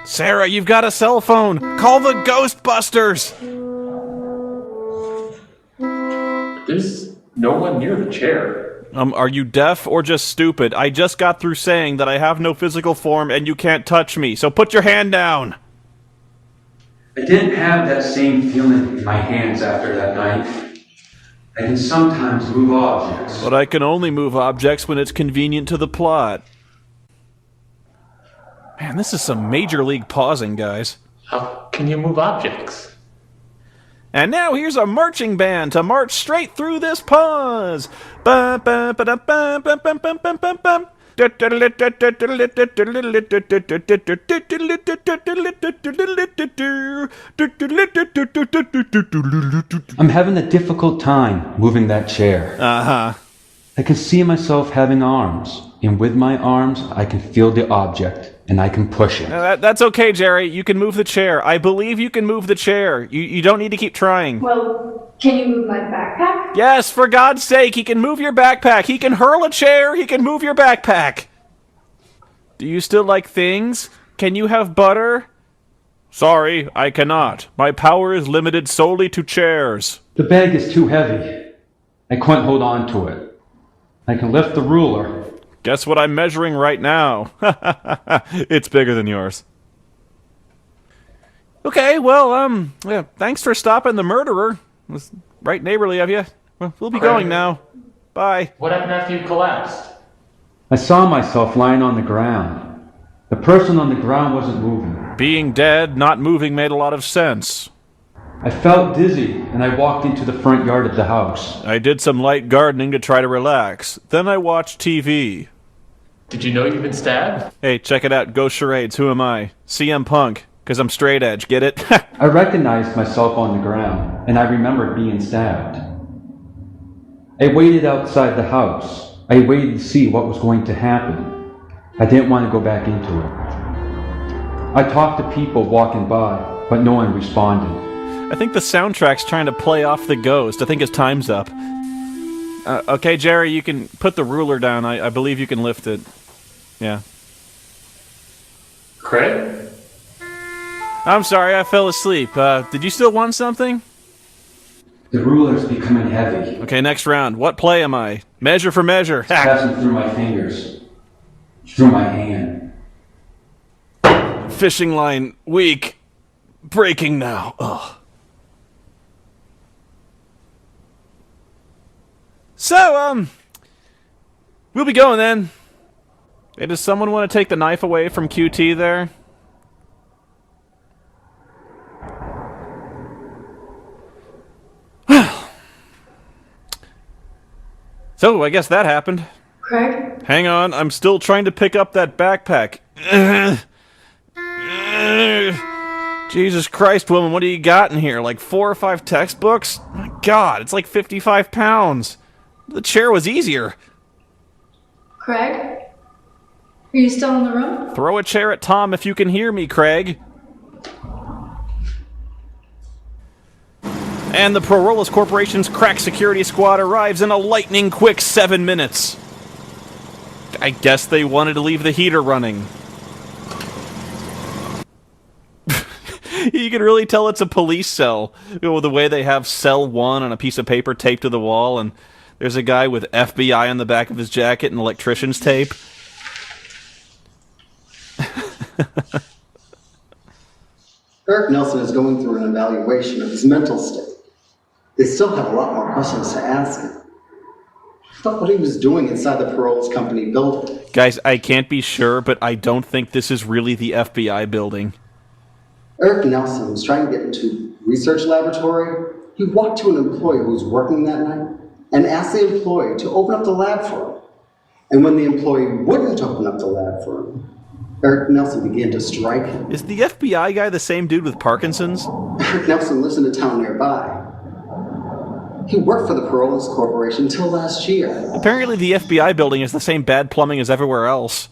A: Sarah, you've got a cell phone. Call the Ghostbusters.
D: There's no one near the chair.
A: Are you deaf or just stupid? I just got through saying that I have no physical form and you can't touch me, so put your hand down.
M: I didn't have that same feeling in my hands after that night. I can sometimes move objects.
A: But I can only move objects when it's convenient to the plot. Man, this is some major league pausing, guys.
D: How can you move objects?
A: And now here's a marching band to march straight through this pause. Bum, bum, ba-dum, bum, bum, bum, bum, bum, bum, bum.
M: I'm having a difficult time moving that chair.
A: Uh-huh.
M: I can see myself having arms, and with my arms, I can feel the object, and I can push it.
A: That's okay, Jerry. You can move the chair. I believe you can move the chair. You don't need to keep trying.
F: Well, can you move my backpack?
A: Yes, for God's sake, he can move your backpack. He can hurl a chair. He can move your backpack. Do you still like things? Can you have butter? Sorry, I cannot. My power is limited solely to chairs.
M: The bag is too heavy. I couldn't hold on to it. I can lift the ruler.
A: Guess what I'm measuring right now? It's bigger than yours. Okay, well, yeah, thanks for stopping the murderer. It was right neighborly of you. Well, we'll be going now. Bye.
D: What happened after you collapsed?
M: I saw myself lying on the ground. The person on the ground wasn't moving.
A: Being dead, not moving made a lot of sense.
M: I felt dizzy, and I walked into the front yard of the house.
A: I did some light gardening to try to relax. Then I watched TV.
D: Did you know you've been stabbed?
A: Hey, check it out. Ghost Charades. Who am I? CM Punk. Because I'm straight edge. Get it?
M: I recognized myself on the ground, and I remembered being stabbed. I waited outside the house. I waited to see what was going to happen. I didn't want to go back into it. I talked to people walking by, but no one responded.
A: I think the soundtrack's trying to play off the ghost. I think his time's up. Okay, Jerry, you can put the ruler down. I believe you can lift it. Yeah.
D: Craig?
A: I'm sorry, I fell asleep. Did you still want something?
M: The ruler's becoming heavy.
A: Okay, next round. What play am I? Measure for measure.
M: It's passing through my fingers. Through my hand.
A: Fishing line weak. Breaking now. Ugh. So, we'll be going then. Hey, does someone want to take the knife away from QT there? So, I guess that happened.
F: Craig?
A: Hang on, I'm still trying to pick up that backpack. Jesus Christ, woman, what do you got in here? Like 4 or 5 textbooks? My God, it's like 55 pounds. The chair was easier.
F: Craig? Are you still in the room?
A: Throw a chair at Tom if you can hear me, Craig. And the Prorolas Corporation's crack security squad arrives in a lightning-quick 7 minutes. I guess they wanted to leave the heater running. You can really tell it's a police cell. You know, the way they have cell 1 on a piece of paper taped to the wall, and there's a guy with FBI on the back of his jacket and electrician's tape.
N: Eric Nelson is going through an evaluation of his mental state. They still have a lot more questions to ask him. I thought what he was doing inside the Paroles Company building.
A: Guys, I can't be sure, but I don't think this is really the FBI building.
N: Eric Nelson was trying to get into a research laboratory. He walked to an employee who was working that night and asked the employee to open up the lab for him. And when the employee wouldn't open up the lab for him, Eric Nelson began to strike him.
A: Is the FBI guy the same dude with Parkinson's?
N: Eric Nelson lives in a town nearby. He worked for the Paroles Corporation until last year.
A: Apparently the FBI building is the same bad plumbing as everywhere else.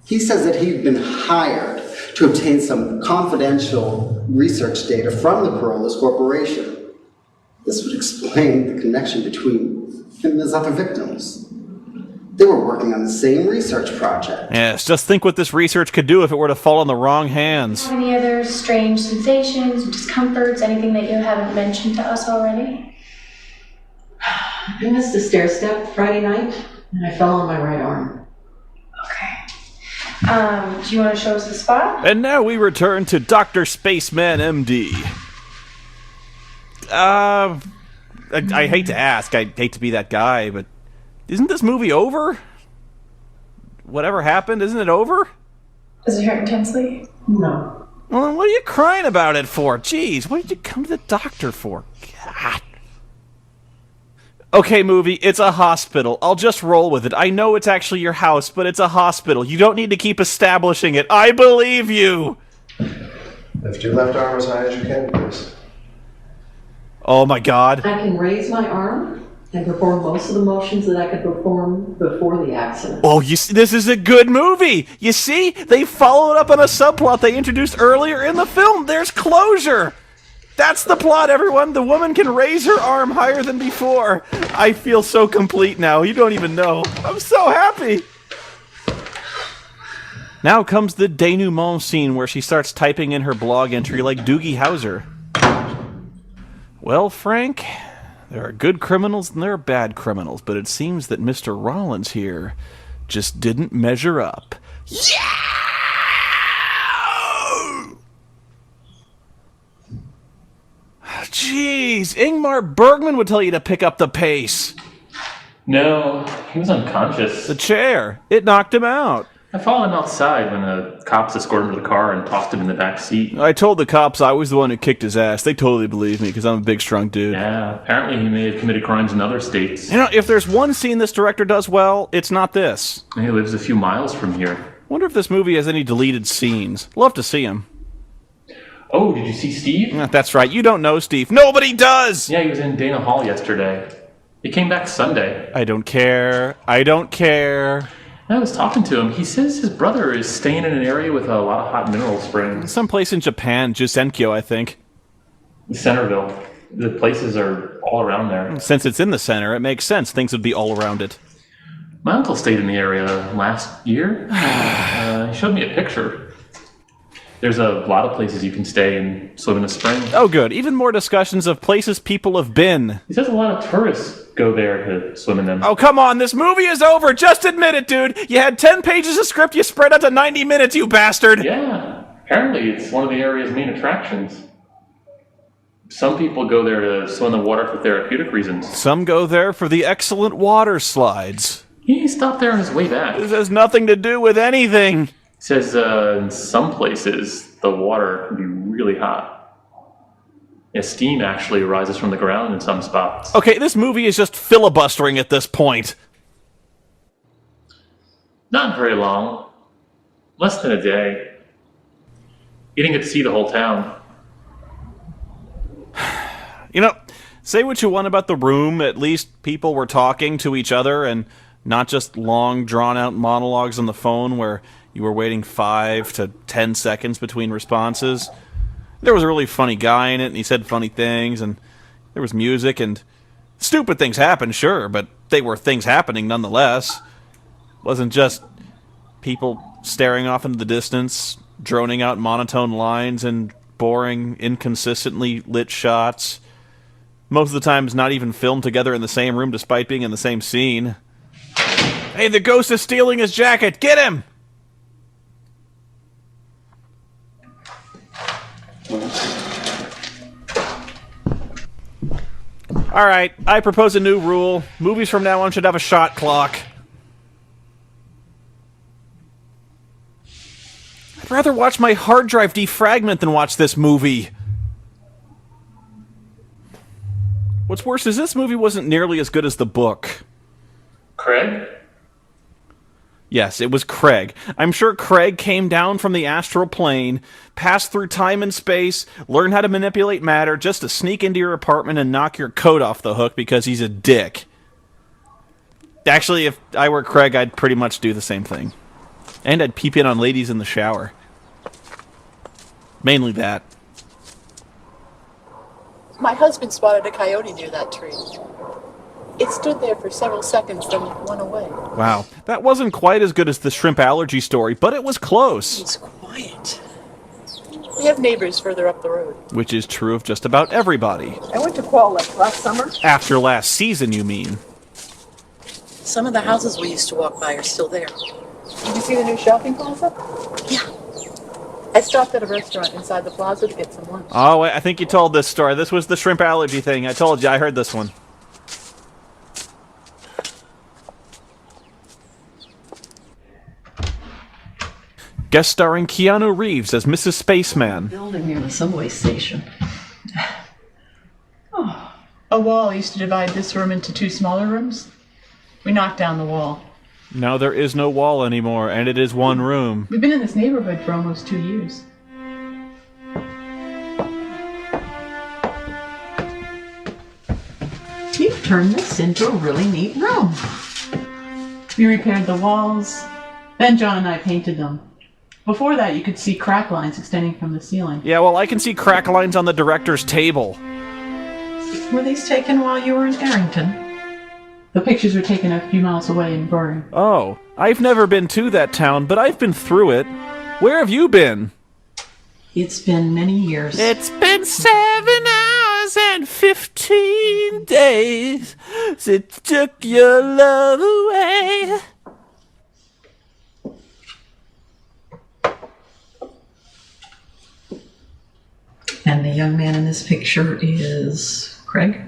N: He says that he'd been hired to obtain some confidential research data from the Paroles Corporation. This would explain the connection between him and his other victims. They were working on the same research project.
A: Yes, just think what this research could do if it were to fall in the wrong hands.
B: Any other strange sensations, discomforts, anything that you haven't mentioned to us already?
E: I missed a stair step Friday night, and I fell on my right arm.
B: Okay. Do you want to show us the spot?
A: And now we return to Dr. Spaceman MD. I hate to ask, I hate to be that guy, but isn't this movie over? Whatever happened, isn't it over?
B: Does it hurt intensely?
E: No.
A: Well, then what are you crying about it for? Jeez, what did you come to the doctor for? God. Okay, movie, it's a hospital. I'll just roll with it. I know it's actually your house, but it's a hospital. You don't need to keep establishing it. I believe you!
C: Lift your left arm as high as you can, please.
A: Oh my god.
E: I can raise my arm and perform most of the motions that I could perform before the accident.
A: Oh, you see, this is a good movie! You see? They followed up on a subplot they introduced earlier in the film. There's closure! That's the plot, everyone! The woman can raise her arm higher than before. I feel so complete now. You don't even know. I'm so happy! Now comes the denouement scene where she starts typing in her blog entry like Doogie Howser. Well, Frank, there are good criminals and there are bad criminals, but it seems that Mr. Rollins here just didn't measure up. Yeah! Jeez, Ingmar Bergman would tell you to pick up the pace.
D: No, he was unconscious.
A: The chair, it knocked him out.
D: I followed him outside when the cops escorted him to the car and tossed him in the back seat.
A: I told the cops I was the one who kicked his ass. They totally believe me because I'm a big, strong dude.
D: Yeah, apparently he may have committed crimes in other states.
A: You know, if there's one scene this director does well, it's not this.
D: He lives a few miles from here.
A: Wonder if this movie has any deleted scenes. Love to see him.
D: Oh, did you see Steve?
A: That's right, you don't know Steve. Nobody does!
D: Yeah, he was in Dana Hall yesterday. He came back Sunday.
A: I don't care. I don't care.
D: I was talking to him. He says his brother is staying in an area with a lot of hot mineral springs.
A: Someplace in Japan, Jusenkyo, I think.
D: Centerville. The places are all around there.
A: Since it's in the center, it makes sense. Things would be all around it.
D: My uncle stayed in the area last year. He showed me a picture. There's a lot of places you can stay and swim in a spring.
A: Oh, good. Even more discussions of places people have been.
D: He says a lot of tourists go there to swim in them.
A: Oh, come on. This movie is over. Just admit it, dude. You had 10 pages of script. You spread out to 90 minutes, you bastard.
D: Yeah. Apparently, it's one of the area's main attractions. Some people go there to swim in the water for therapeutic reasons.
A: Some go there for the excellent water slides.
D: He stopped there on his way back.
A: This has nothing to do with anything.
D: He says in some places, the water can be really hot. Yeah, steam actually rises from the ground in some spots.
A: Okay, this movie is just filibustering at this point.
D: Not very long. Less than a day. You didn't get to see the whole town.
A: You know, say what you want about The Room, at least people were talking to each other and not just long, drawn-out monologues on the phone where you were waiting 5 to 10 seconds between responses. There was a really funny guy in it, and he said funny things, and there was music, and stupid things happened, sure, but they were things happening nonetheless. It wasn't just people staring off into the distance, droning out monotone lines and boring, inconsistently lit shots. Most of the times not even filmed together in the same room despite being in the same scene. Hey, the ghost is stealing his jacket! Get him! Alright, I propose a new rule. Movies from now on should have a shot clock. I'd rather watch my hard drive defragment than watch this movie. What's worse is this movie wasn't nearly as good as the book.
D: Craig?
A: Yes, it was Craig. I'm sure Craig came down from the astral plane, passed through time and space, learned how to manipulate matter just to sneak into your apartment and knock your coat off the hook because he's a dick. Actually, if I were Craig, I'd pretty much do the same thing. And I'd peep in on ladies in the shower. Mainly that.
O: My husband spotted a coyote near that tree. It stood there for several seconds, then went away.
A: Wow, that wasn't quite as good as the shrimp allergy story, but it was close.
O: It's quiet. We have neighbors further up the road.
A: Which is true of just about everybody.
O: I went to Qual Lake last summer.
A: After last season, you mean?
O: Some of the houses we used to walk by are still there. Did you see the new shopping plaza? Yeah. I stopped at a restaurant inside the plaza to get some lunch.
A: Oh, wait, I think you told this story. This was the shrimp allergy thing. I told you, I heard this one. Guest starring Keanu Reeves as Mrs. Spaceman.
E: Building near the subway station.
J: A wall used to divide this room into 2 smaller rooms. We knocked down the wall.
A: Now there is no wall anymore, and it is one room.
J: We've been in this neighborhood for almost 2 years. You've turned this into a really neat room. We repaired the walls, then John and I painted them. Before that, you could see crack lines extending from the ceiling.
A: Yeah, well, I can see crack lines on the director's table.
J: Were these taken while you were in Arrington? The pictures were taken a few miles away in Bury.
A: Oh, I've never been to that town, but I've been through it. Where have you been?
E: It's been many years.
A: It's been 7 hours and 15 days since took your love away.
E: And the young man in this picture is Craig?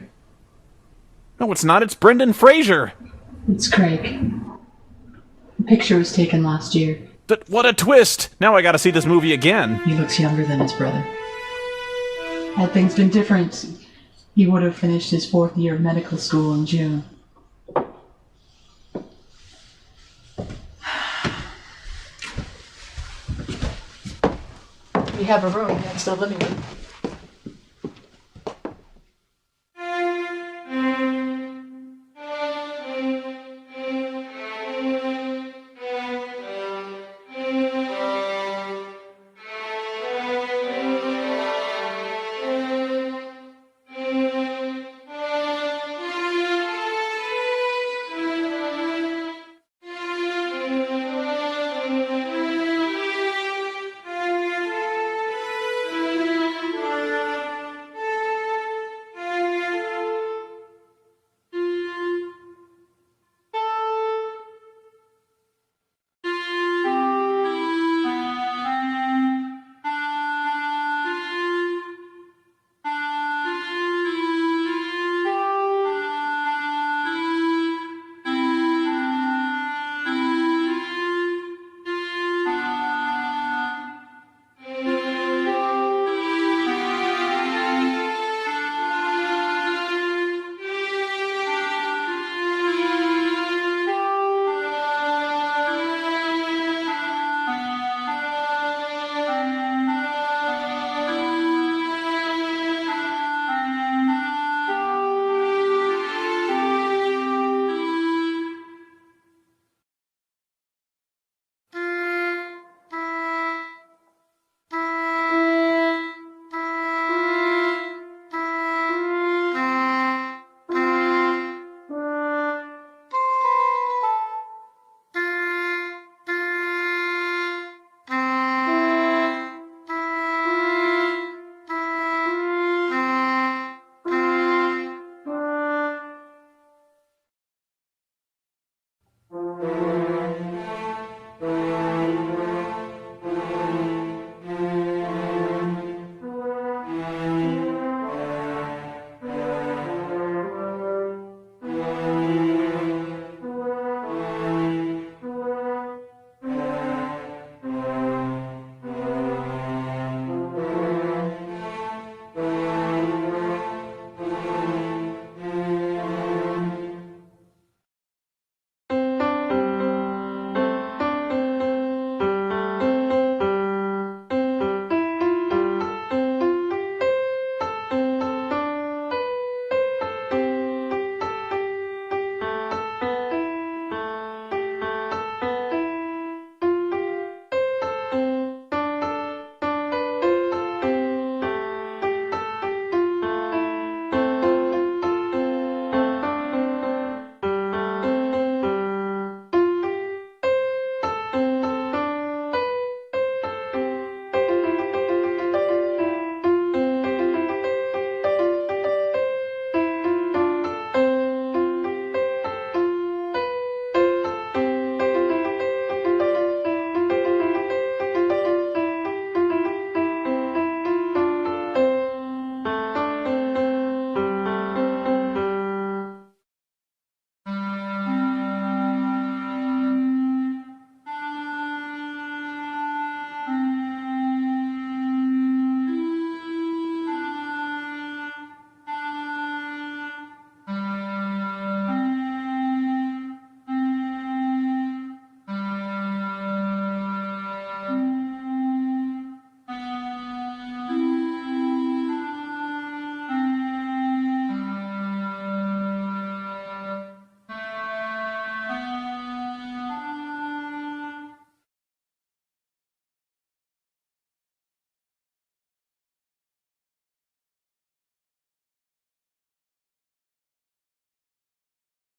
A: No, it's not. It's Brendan Fraser.
J: It's Craig. The picture was taken last year.
A: But what a twist! Now I gotta see this movie again.
E: He looks younger than his brother.
J: Had things been different, he would have finished his 4th year of medical school in June. We have a room next to the living room.